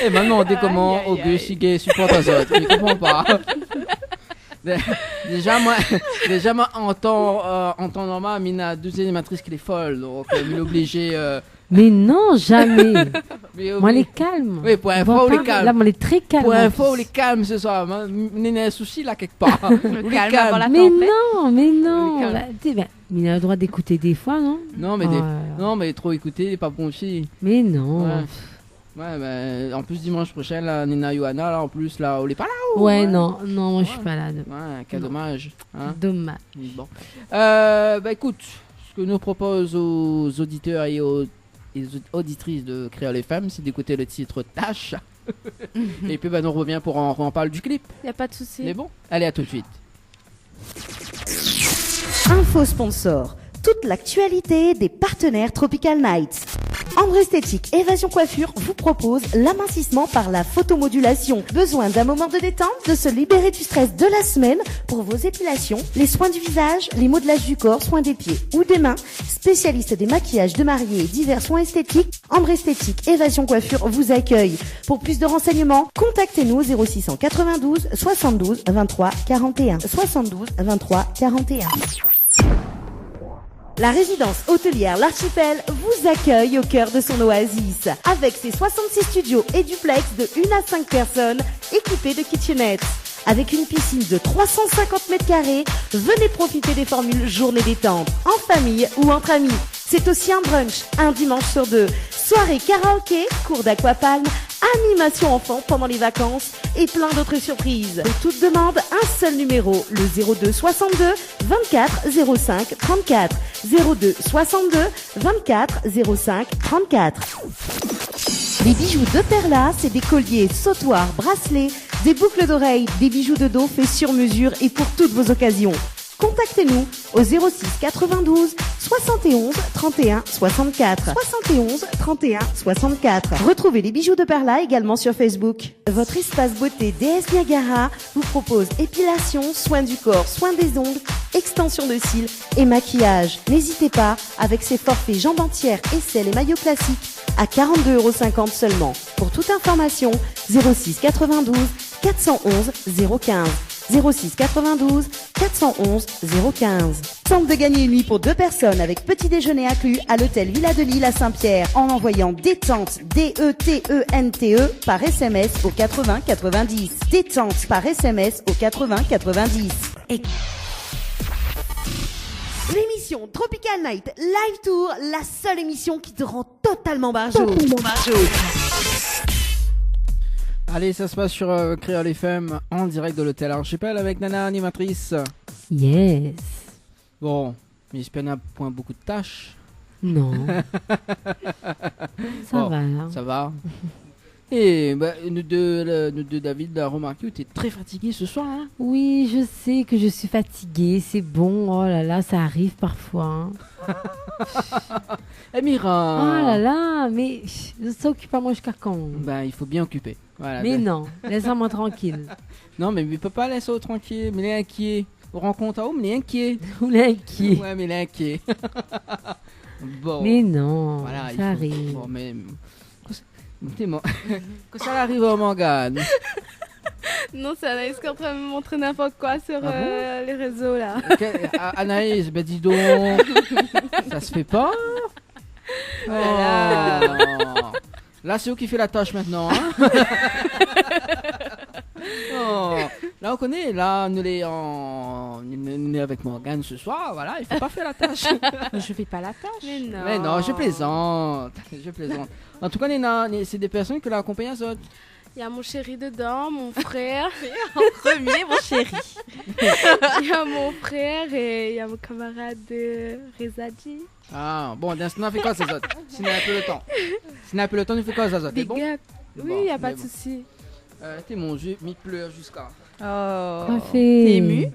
Et maintenant on dit comment Auguste Higuet supporte les autres. Je comprends pas. Déjà moi en temps normal, Mina deux animatrices qui est folle, donc il est obligé. Mais non, jamais. Moi, les calme. Oui, pour info, on les calme. Là, moi, les très calme. Pour info, on les calme ce soir. Il y a un souci là quelque part. Le calme avant la mais tempête. non. Il a le droit d'écouter des fois, non? Non, mais trop écouter, pas bon aussi. Mais non. Ouais, en plus dimanche prochain, là, Nina Johanna, là, en plus, là, on n'est pas là. Ouais, non, moi, je suis pas là. Ouais, quel dommage. Hein. Dommage. Bon. Écoute, ce que nous propose aux auditeurs et aux auditrices de Créole FM, c'est d'écouter le titre Tâche. Et puis nous revient pour en parler du clip. Y a pas de souci. Mais bon, allez, à tout de suite. Info sponsor. Toute l'actualité des partenaires Tropical Nights. Ambre Esthétique Évasion Coiffure vous propose l'amincissement par la photomodulation. Besoin d'un moment de détente, de se libérer du stress de la semaine pour vos épilations, les soins du visage, les modelages du corps, soins des pieds ou des mains. Spécialiste des maquillages de mariés et divers soins esthétiques, Ambre Esthétique Évasion Coiffure vous accueille. Pour plus de renseignements, contactez-nous au 0692 72 23 41. 72 23 41. La résidence hôtelière L'Archipel vous accueille au cœur de son oasis. Avec ses 66 studios et duplex de 1 à 5 personnes équipés de kitchenettes. Avec une piscine de 350 mètres carrés, venez profiter des formules journée détente, en famille ou entre amis. C'est aussi un brunch, un dimanche sur 2. Soirée karaoké, cours d'aquapalme, animation enfant pendant les vacances et plein d'autres surprises. Pour toute demande, un seul numéro, le 02 62 24 05 34. 02 62 24 05 34. Les bijoux de Perla, c'est des colliers, sautoirs, bracelets, des boucles d'oreilles, des bijoux de dos faits sur mesure et pour toutes vos occasions. Contactez-nous au 06 92 71 31 64. 71 31 64. Retrouvez les bijoux de Perla également sur Facebook. Votre espace beauté DS Niagara vous propose épilation, soins du corps, soins des ongles, extension de cils et maquillage. N'hésitez pas avec ses forfaits jambes entières, aisselles et maillots classiques à 42,50 € seulement. Pour toute information, 06 92 411 015. 06 92 411 015. Tente de gagner une nuit pour 2 personnes avec petit déjeuner inclus à l'hôtel Villa de Lille à Saint-Pierre en envoyant détente DETENTE par SMS au 80 90. Détente par SMS au 80 90. Et l'émission Tropical Night Live Tour, la seule émission qui te rend totalement barjo. Allez, ça se passe sur Créole FM en direct de l'hôtel Archipel avec Nana animatrice. Yes. Bon, mais j'espère qu'il n'y a point beaucoup de tâches. Non. Ça va. Ça va. Et nous deux, David, a remarqué que tu es très fatigué ce soir. Hein? Oui, je sais que je suis fatiguée. C'est bon. Oh là là, ça arrive parfois. Hein. Mira. Oh là là, mais ça occupe pas moi jusqu'à quand? Il faut bien occuper. Voilà, mais non, laisse-moi tranquille. Non, mais il peut pas laisser tranquille. Mais il est inquiet. On rencontre à où, mais il est inquiet. Il est inquiet. Ouais, mais il est inquiet. Bon. Mais non, voilà, ça arrive. Bon, mais... Que ça arrive au Morgane. Non, c'est Anaïs qui est en train de me montrer n'importe quoi sur les réseaux là. Anaïs, dis donc. Ça se fait pas. Voilà. Là, c'est où qui fait la tâche maintenant, hein? Oh. Là, on connaît. Là, nous est avec Morgane ce soir. Voilà, il faut pas faire la tâche. Je fais pas la tâche. Mais non, je plaisante. En tout cas, c'est des personnes que l'accompagnent à autres. Il y a mon chéri dedans, mon frère. En premier, mon chéri. Il y a mon frère et il y a mon camarade Rezadji. Ah, bon, dans ce moment, fait quoi, ça autres? Si on a un peu le temps. Si on a un peu le temps, il fait quoi, ça autres? Big Bon? up. Oui, il n'y a pas de bon. souci. T'es mon jeu, m'y pleure jusqu'à. Oh. T'es ému?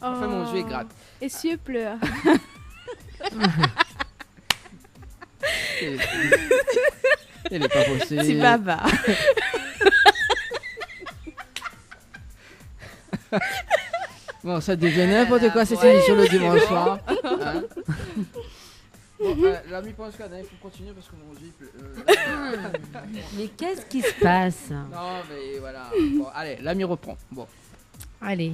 Enfin, mon jeu est gratte. Et Cieux pleure. Elle est pas possible. C'est baba. Bon, ça devient n'importe quoi cette émission le dimanche soir. Hein? Bon, l'ami pense qu'il faut continuer parce que mon jeu pleure. Mais qu'est-ce qui se passe? Non, mais voilà. Bon, allez, l'ami reprend. Bon. Allez.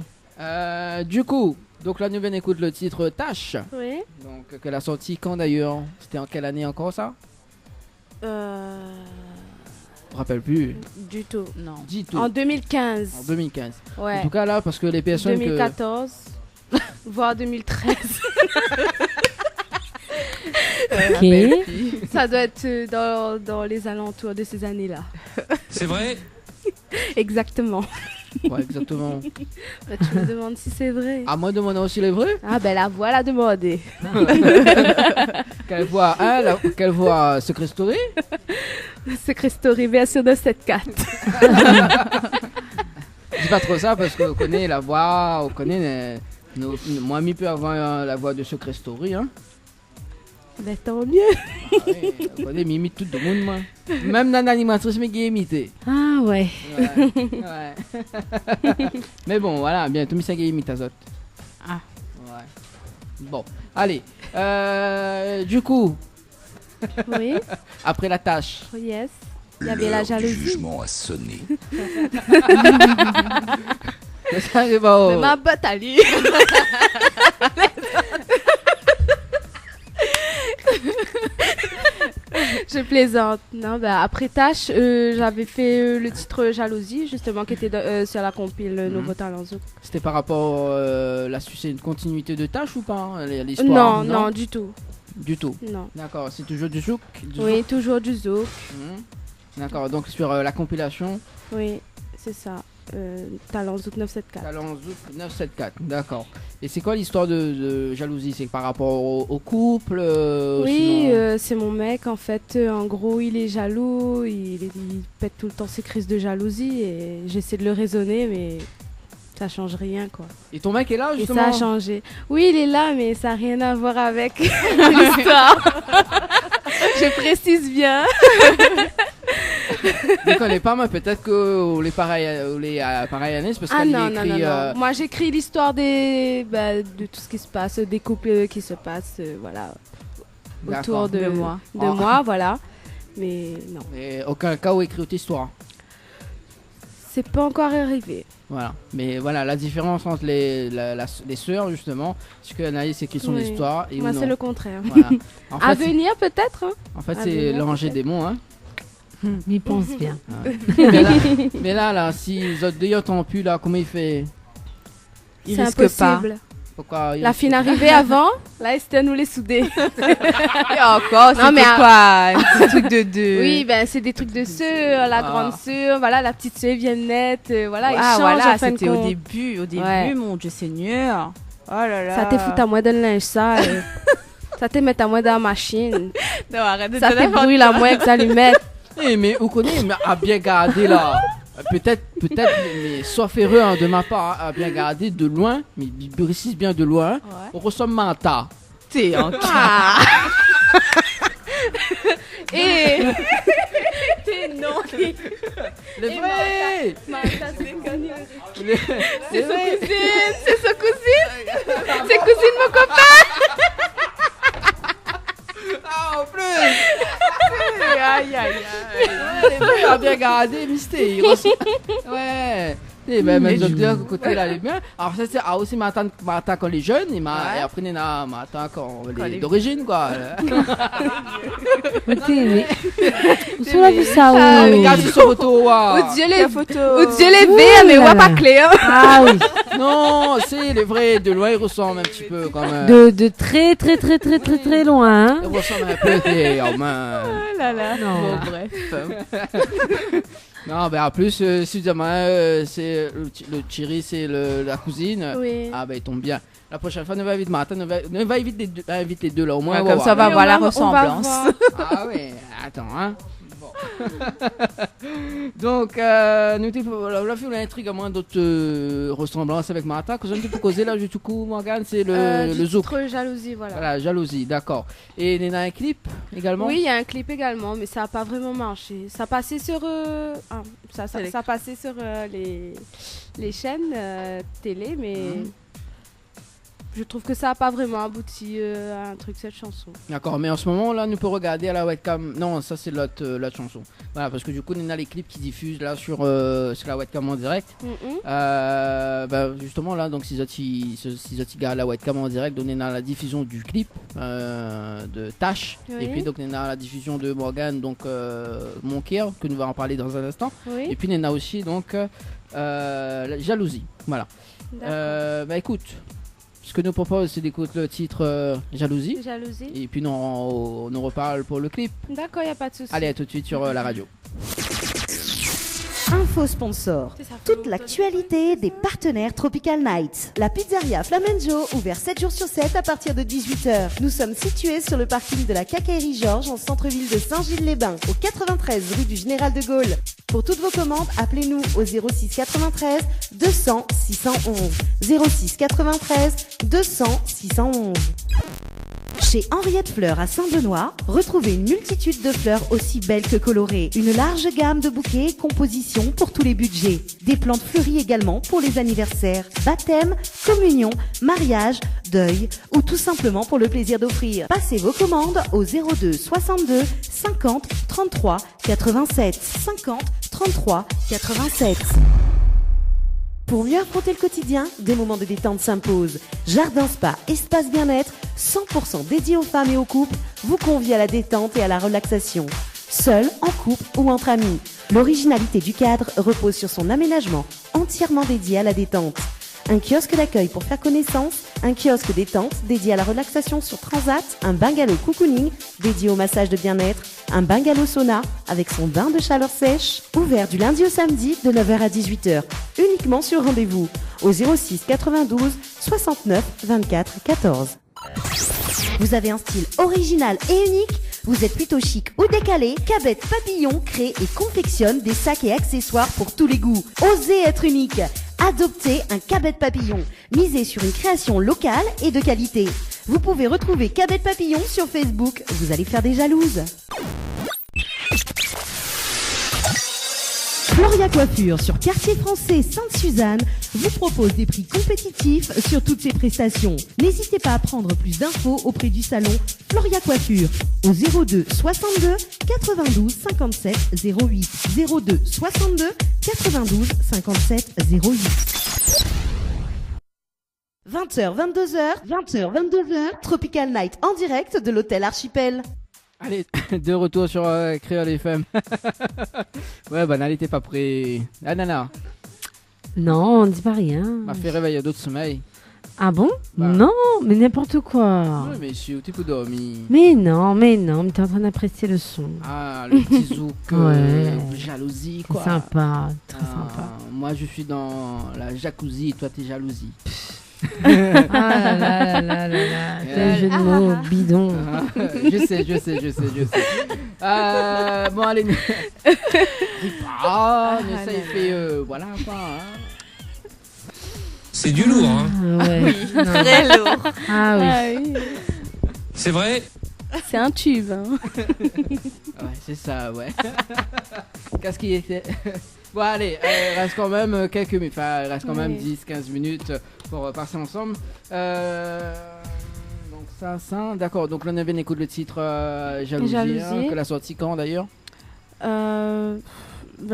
Du coup, donc la nouvelle écoute le titre Tâche. Oui. Donc, qu'elle a sorti quand d'ailleurs? C'était en quelle année encore ça? Je me rappelle plus. Du tout. Non. Du tout. En 2015. En 2015. Ouais. En tout cas là, parce que les personnes 2014, voire 2013. Ok. Ça doit être dans les alentours de ces années-là. C'est vrai? Exactement. Ouais, exactement. Bah, tu me demandes si c'est vrai. À moi de demander aussi les vrais. Ah ben la voilà demandé. Quelle voix, hein, quelle voix Secret Story? Secret Story version 974. Dis pas trop ça parce qu'on connaît la voix, on connaît moi mi peut avoir la voix de Secret Story, hein. Ben tant mieux. Ah, oui, on connaît m'imite tout le monde, moi. Même dans l'animatrice mais qui est imité. Ah ouais. Ouais. Mais bon, voilà, bientôt mi ça qui imite Azot. Ah. Ouais. Bon, allez. Du coup. Oui. Après la tâche. Oh yes. Il y avait la jalousie. Le jugement a sonné. Ça, c'est pas Mais ma botte à lui. Je plaisante. Non, bah, après tâche, j'avais fait le titre Jalousie, justement, qui était sur la compile Nouveau Talent Zouk. C'était par rapport c'est une continuité de tâche ou pas, hein, l'histoire? Non, non, du tout. Du tout. Non. D'accord, c'est toujours du zouk? Oui, toujours du zouk. D'accord, donc sur la compilation. Oui, c'est ça. Talent Zouk 974. Talent Zouk 974, d'accord. Et c'est quoi l'histoire de jalousie? C'est par rapport au couple? Oui, sinon... c'est mon mec en fait. En gros, il est jaloux, il pète tout le temps ses crises de jalousie et j'essaie de le raisonner, mais ça change rien quoi. Et ton mec est là justement? Et ça a changé. Oui, il est là, mais ça n'a rien à voir avec l'histoire. Je précise bien. Je connais pas, mais peut-être que les pareils années, parce qu'elle écrit. Non. Moi, j'écris l'histoire de tout ce qui se passe, des couples qui se passent, voilà, autour de moi. De moi, voilà. Mais non. Et aucun cas où écrit toute histoire. C'est pas encore arrivé. Voilà. Mais voilà, la différence entre les sœurs, justement, c'est qu'Anaïs écrit son histoire. Et moi, non. c'est le contraire. Voilà. En fait, à venir, peut-être. Hein. En fait, c'est l'ange et démon, hein. Il pense bien. mais là, si les autres deux t'ont pu, là, comment il fait? Il risque impossible. Pas. Pourquoi la fine arrivée avant, là, c'était à nous les souder. Et encore, c'est quoi? Un petit truc de deux. Oui, ben c'est des trucs de sœur, la grande sœur, voilà, la petite sœur vient net, voilà, ils changent voilà, en fin de c'était compte. au début, mon Dieu Seigneur. Oh là là. Ça te fout à moi de linge sale. Ça te met à moi dans la machine. Non, arrête de ça te brûle à moi avec allumette. Eh, mais vous connaissez, mais à bien garder là. Peut-être, mais sauf erreur de ma part, à bien garder de loin, mais précise bien de loin, on ressemble Manta. T'es en Et t'es non. Le vrai. Manta, c'est connu. C'est sa cousine. C'est sa cousine. C'est cousine mon copain. Ah, en plus. Aïe. On a bien gardé, mystère. Ouais. Et ben, même docteur, côté là, elle est bien. Alors, ça, c'est aussi Martin quand elle est jeune, et après, Nena, Martin quand elle est d'origine, quoi. Mais où on a vu ça? Regarde sur photo. Où Dieu les photos. Où Dieu les verts, mais ouais, pas clair. Ah oui. Non, c'est le vrai, de loin, il ressemble un petit peu, quand même. De très, très, très, très, très, très loin, hein. Il ressemble un peu, en main. Oh là là. Non. Bon, bref. Non, ben en plus, si demain, c'est le Thierry, c'est la cousine. Oui. Ah, ben il tombe bien. La prochaine fois, ne va inviter Martin, ne va inviter les deux là, au moins. Ouais, comme ça, on va voir la ressemblance. Ah, oui, attends, hein. Donc, nous avons fait l'intrigue à moins d'autres ressemblances avec Martha. Que je ne peux causer là, du coup, Morgane, c'est le zouk. Jalousie, voilà. Voilà, jalousie, d'accord. Et il y a un clip également? Oui, il y a un clip également, mais ça n'a pas vraiment marché. Ça passait sur, ça passait sur les chaînes télé, mais je trouve que ça n'a pas vraiment abouti à un truc, cette chanson. D'accord, mais en ce moment, là, nous pouvons regarder à la webcam. Non, ça, c'est l'autre chanson. Voilà, parce que du coup, on a les clips qui diffusent là sur la webcam en direct. Justement, là, donc, si vous gardez la webcam en direct, on a la diffusion du clip de Tash. Oui. Et puis, donc, on a la diffusion de Morgane, donc, Monker, que nous allons en parler dans un instant. Oui. Et puis, on a aussi, donc, la jalousie. Voilà. Écoute. Ce que nous propose, c'est d'écouter le titre Jalousie. Et puis on reparle pour le clip. D'accord, il n'y a pas de souci. Allez, à tout de suite sur la radio. Info sponsor. Toute l'actualité des partenaires Tropical Nights. La pizzeria Flamenjo, ouvert 7 jours sur 7 à partir de 18h. Nous sommes situés sur le parking de la Quincaillerie Georges en centre-ville de Saint-Gilles-les-Bains, au 93 rue du Général de Gaulle. Pour toutes vos commandes, appelez-nous au 06 93 200 611. 06 93 200 611. Chez Henriette Fleurs à Saint-Benoît, retrouvez une multitude de fleurs aussi belles que colorées. Une large gamme de bouquets et compositions pour tous les budgets. Des plantes fleuries également pour les anniversaires, baptêmes, communions, mariages, deuil ou tout simplement pour le plaisir d'offrir. Passez vos commandes au 02 62 50 33 87. 50 33 87. Pour mieux affronter le quotidien, des moments de détente s'imposent. Jardin Spa, espace bien-être, 100% dédié aux femmes et aux couples, vous convie à la détente et à la relaxation. Seul, en couple ou entre amis. L'originalité du cadre repose sur son aménagement, entièrement dédié à la détente. Un kiosque d'accueil pour faire connaissance, un kiosque détente dédié à la relaxation sur Transat, un bungalow cocooning dédié au massage de bien-être, un bungalow sauna avec son bain de chaleur sèche, ouvert du lundi au samedi de 9h à 18h, uniquement sur rendez-vous, au 06 92 69 24 14. Vous avez un style original et unique? Vous êtes plutôt chic ou décalé? Cabet Papillon crée et confectionne des sacs et accessoires pour tous les goûts. Osez être unique. Adoptez un Cabet Papillon. Misez sur une création locale et de qualité. Vous pouvez retrouver Cabet Papillon sur Facebook. Vous allez faire des jalouses. Floria Coiffure sur Quartier Français Sainte-Suzanne vous propose des prix compétitifs sur toutes ses prestations. N'hésitez pas à prendre plus d'infos auprès du salon Floria Coiffure au 02 62 92 57 08 02 62 92 57 08. 20h, Tropical Night en direct de l'hôtel Archipel. Allez, de retour sur Créole FM. Ouais, banalité pas prêt. Ah, Nana. Non, on ne dit pas rien. M'a fait réveiller d'autres sommeils. Ah bon? Non, mais n'importe quoi. Oui, mais si tu peux dormir. Mais non, mais t'es en train d'apprécier le son. Ah, le petit zouk, jalousie, quoi. Sympa, très sympa. Moi, je suis dans la jacuzzi et toi, t'es jalousie. Ah là là là là là, c'est un jeu de mots bidon. Je sais. Bon, allez. Ça il fait voilà quoi. C'est du lourd, hein. Ouais. Oui, très lourd. Ah oui. C'est vrai. C'est un tube. Hein. Ouais, c'est ça, ouais. Qu'est-ce qui était? Bon, allez, reste quand même quelques minutes, enfin, reste quand même 10-15 minutes pour passer ensemble. Donc, ça, d'accord. Donc, là, on avait écouté le titre Jalousie. Hein, que la sortie quand d'ailleurs?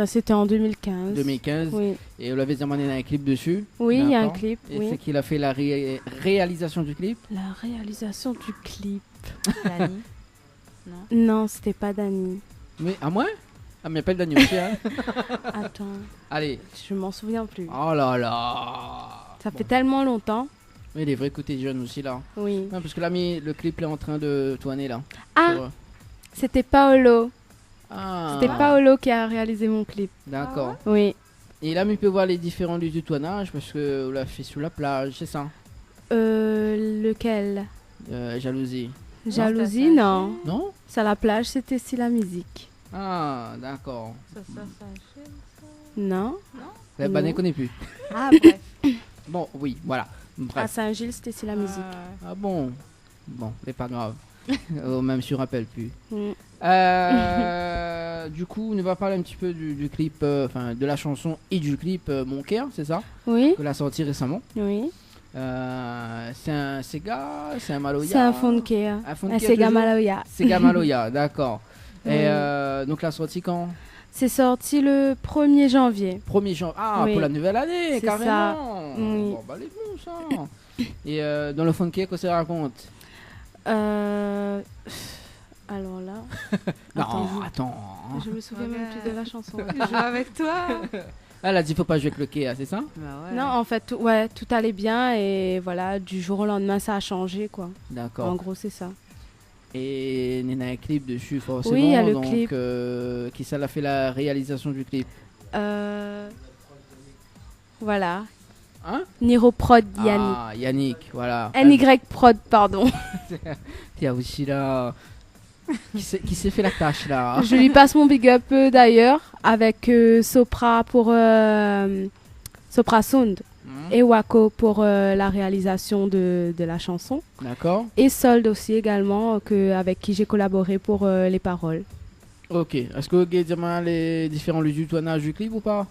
C'était en 2015. 2015. Oui. Et vous l'avez demandé dans un clip dessus. Oui, il y a un D'accord. clip. Et oui. c'est qu'il a fait la réalisation du clip. La réalisation du clip. Dani. Non, c'était pas Dani. Oui, à moi. Ah, mais pas le Daniel aussi, hein. Attends. Allez. Je m'en souviens plus. Oh là là. Ça fait tellement longtemps. Oui, il est vrai que t'es jeune aussi là. Oui. Non, parce que là, le clip est en train de tourner là. Ah, Sur- c'était Paolo. Ah. C'était Paolo qui a réalisé mon clip. D'accord. Oui. Et là, il peut voir les différents lieux du tournage parce que vous l'avez fait sous la plage, c'est ça. Lequel Jalousie. Jalousie, non. Non. C'est à la plage, c'était si la musique. Ah, d'accord. Non. La banane connaît plus. Ah, bref. Bon, oui, voilà. Bref. À Saint-Gilles, c'était si la musique. Ah bon. Bon, c'est pas grave. Même si je ne rappelle plus. Mm. Du coup, on va parler un petit peu du clip, enfin de la chanson et du clip Mon Cœur, c'est ça? Oui. Que l'a sorti récemment. Oui. C'est un Sega, c'est un Maloya. C'est un funky. Un Sega Maloya. Sega Maloya, d'accord. Et Oui. donc la sortie quand? C'est sorti le 1er janvier. 1er janvier. Ah, Oui. pour la nouvelle année, C'est carrément. ça. Oui. Bon, bah, les bons, ça. Et dans le funky, qu'est-ce que ça raconte? Alors là. Non, attends. Je me souviens même plus de la chanson. Je joue avec toi. Elle a dit faut pas jouer avec le Kéa, c'est ça? Non, en fait, tout allait bien et voilà, du jour au lendemain, ça a changé, quoi. D'accord. En gros, c'est ça. Et il y a un clip dessus, forcément. Oui, il y a le donc, clip. Qui ça a fait la réalisation du clip? Voilà. Hein? Niro Prod, Yannick. Ah, Yannick, voilà. NY Prod, pardon. Il y a aussi là. Qui s'est fait la tâche là? Je lui passe mon big up d'ailleurs avec Sopra pour Sopra Sound et Wako pour la réalisation de la chanson. D'accord. Et Sold aussi également avec qui j'ai collaboré pour les paroles. Ok. Est-ce que vous pouvez dire les différents lieux du tournage du clip ou pas?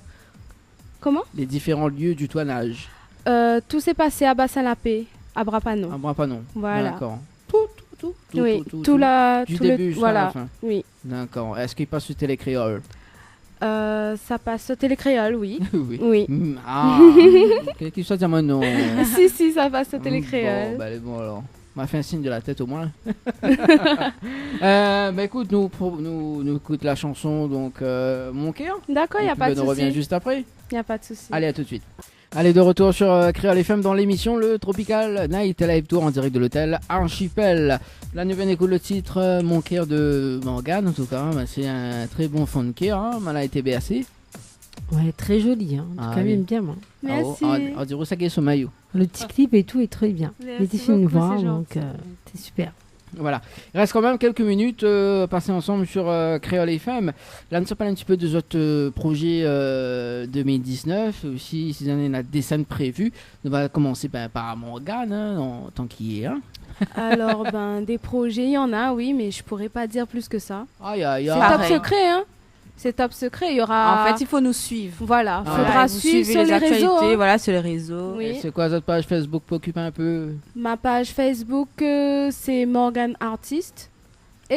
Comment? Les différents lieux du tournage. Tout s'est passé à Bassin-Lapé, à Brapanon. À Brapanon. Voilà. D'accord. Tout Du début jusqu'à voilà. la fin. Oui. D'accord. Est-ce qu'il passe sur Télécréole? Ça passe au Télécréole, oui. Oui. Oui. Ah. Qui soit dire non. si, ça passe au Télécréole. Bon, bah, elle est bon alors. On m'a fait un signe de la tête au moins. Écoute, nous écoute la chanson donc Mon Cœur. D'accord, il n'y a pas de souci. On revient juste après. Il n'y a pas de souci. Allez, à tout de suite. Allez, de retour sur Créole FM dans l'émission Le Tropical Night Live Tour en direct de l'hôtel Archipel. Là, nous venons d'écouter le titre Mon Cœur de Morgane. En tout cas, c'est un très bon fond de cœur. Elle a été bercée. Ouais, très joli. Hein. En tout cas, oui. j'aime bien, moi. Merci. On dirait ça qu'est son maillot. Le petit clip et tout est très bien. Merci Les filles nous beaucoup, voient, c'est donc gentil. c'est super. Voilà. Il reste quand même quelques minutes passées ensemble sur Créole FM. Là, nous sommes parlé un petit peu de votre projet 2019. Aussi, si on a des scènes prévues, on va commencer par Morgane, en tant qu'il est. Hein. Alors, des projets, il y en a, oui, mais je pourrais pas dire plus que ça. Aïe, aïe, C'est aïe. top secret, hein. C'est top secret. Il y aura. En fait, il faut nous suivre. Voilà, Ah faudra ouais. suivre Vous sur suivez les réseaux. actualités, Hein. voilà, sur les réseaux. Oui. Et c'est quoi votre page Facebook pour occuper un peu? Ma page Facebook, c'est Morgane Artiste. Et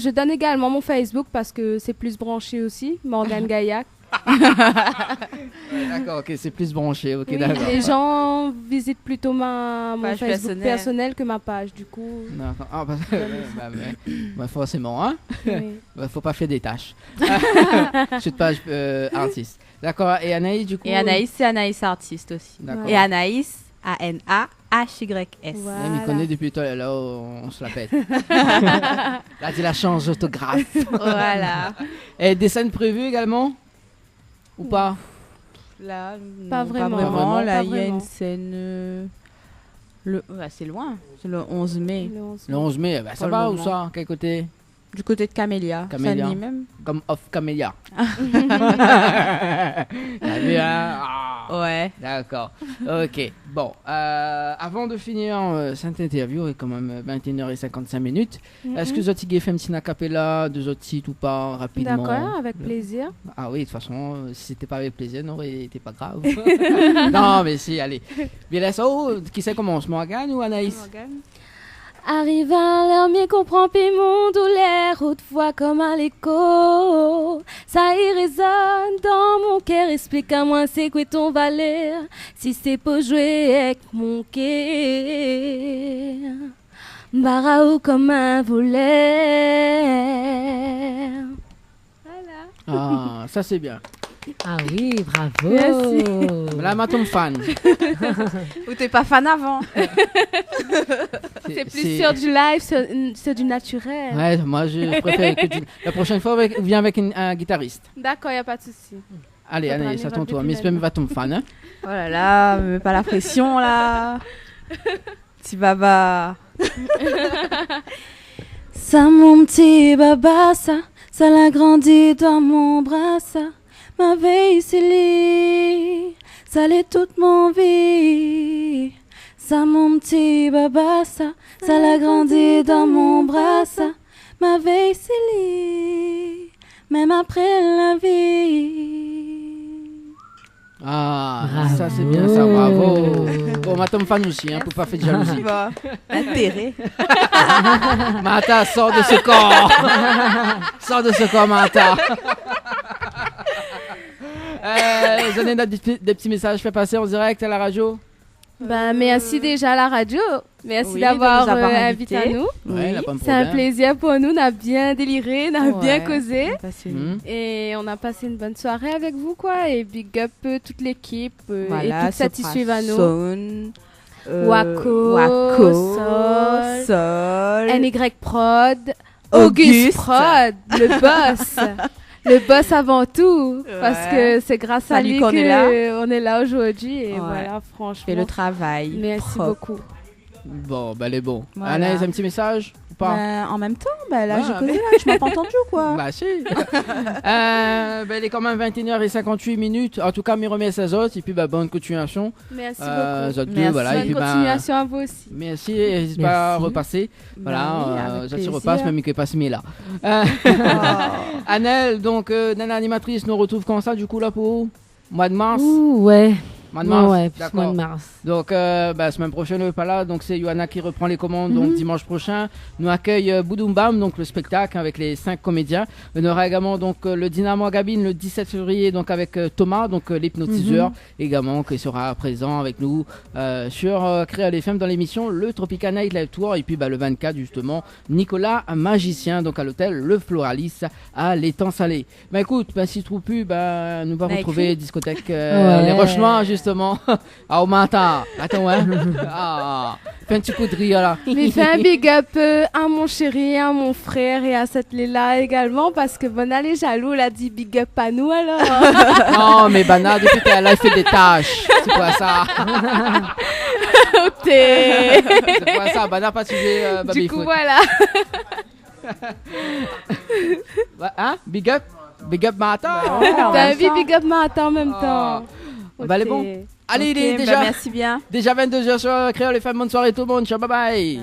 je donne également mon Facebook parce que c'est plus branché aussi, Morgane Gaillac. Ouais, d'accord, ok, c'est plus branché, ok, Oui, d'accord. les gens visitent plutôt mon Page Facebook personnelle. personnel que ma page, du coup. D'accord. Ah, forcément, hein. Oui. Faut pas faire des tâches. Sur page artiste. D'accord. Et Anaïs, du coup. Et Anaïs, c'est Anaïs Artiste aussi. D'accord. Et Anaïs, A-N-A-H-Y-S. Ouais, mais connaît depuis toi, là, on se la pète. Là, tu la changes d'autographe. Voilà. Et des scènes prévues également? Ou pas? Là, Pas non, vraiment. Pas vraiment. Là, Pas il y a vraiment. une scène. C'est loin. C'est le 11 mai. Le 11 mai, bah, ça Pour le va ou moment. ça? Quel côté? Du côté de Camélia. Camélia. Sani même. Comme off Camélia. T'as vu, hein? Ah. Ouais. D'accord. Ok. Bon, avant de finir cette interview, il est quand même 21h55 minutes. Est-ce que Zotti fait un petit acapella de Zotti ou pas rapidement? D'accord, avec plaisir. Ah oui, de toute façon, si c'était pas avec plaisir, non, c'était pas grave. Non, mais si, allez. Bien là, qui ça commence, Morgane ou Anaïs? Arrive à l'heure, m'y comprend, puis mon douleur, haute voix comme à l'écho. Ça y résonne dans mon cœur, explique à moi c'est quoi ton valeur, si c'est pour jouer avec mon cœur. Baraou comme un volet. Voilà. Ah, ça c'est bien. Ah oui, bravo. Merci. Là, ma tombe fan. Ou t'es pas fan avant? C'est plus sur du live, sur du naturel. Ouais, moi je préfère que la prochaine fois, viens avec un guitariste. D'accord, y a pas de souci. Allez, Anne, c'est à ton tour. Mais c'est va tombe fan. Hein? Oh là là, mets pas la pression là. Petit baba. Ça, mon petit baba, ça l'a grandi dans mon bras, ça. Ma veille, c'est lui, ça l'est toute mon vie. Ça, mon petit baba, ça l'a grandi dans mon bras, ça. Ma veille, c'est lui, même après la vie. Ah, bravo. Ça c'est bien ça, bravo. Bon, ma tombe fan aussi, hein, pour pas faire de jalousie. Intérêt. Mata, sors de ce corps. Sors de ce corps, Mata. J'en ai des petits messages fait passer en direct à la radio. Ben, merci déjà à la radio. Merci d'avoir invité à nous. Ouais, c'est un plaisir pour nous. On a bien déliré, on a bien causé. Et on a passé une bonne soirée avec vous, quoi. Et big up toute l'équipe et toute satisfait Vano. Waco, Sol, NY Prod, Auguste Prod, le boss. Le boss avant tout, parce que c'est grâce à lui qu'on est là aujourd'hui. Et voilà, franchement. Et le travail. Merci beaucoup. Bon, ben, elle est bon. Voilà. Anaïs, un petit message ou pas? En même temps, là, j'ai causé, je m'en pas entendu ou quoi? Bah, si. Il est quand même 21h58. En tout cas, mes remercie aux autres. Et puis, bonne continuation. Merci beaucoup. Merci. Voilà. Bonne et puis, continuation à vous aussi. Merci. N'hésite pas à repasser. Voilà. Je repasse, même que passe là. Annelle, donc, Nana animatrice, nous retrouve comme ça, du coup, là, pour mois de mars. Ouais. Mois de mars, ouais, d'accord. Mois de mars. Donc, semaine prochaine, on n'est pas là. Donc, c'est Johanna qui reprend les commandes. Donc, dimanche prochain, nous accueille Boudoum Bam, donc le spectacle avec les 5 comédiens. On aura également donc le Dynamo à Gabine le 17 février, donc avec Thomas, donc l'hypnotiseur, également qui sera présent avec nous sur Créole FM dans l'émission Le Tropical Night Live Tour. Et puis, le 24 justement, Nicolas Magicien, donc à l'hôtel Le Floralis à l'Étang Salé. Écoute, si trouve plus, nous va retrouver discothèque Les Rochements justement à Omata. Attends, ouais. Fais un petit coup de rire là. Mais fais un big up à mon chéri, à mon frère et à cette Léla également, parce que Bana les jaloux, elle a dit big up à nous alors. Non, mais Bana, depuis qu'elle a fait des tâches. C'est quoi ça? C'est quoi ça? Bana pas suivi Baby Du coup, Foot. voilà. Hein? Big up? Big up Mata? T'as envie big up Mata en même temps. Elle est bon. Allez, il est déjà. Merci bien. Déjà 22h sur Créole FM. Bonne soirée tout le monde. Ciao, bye bye.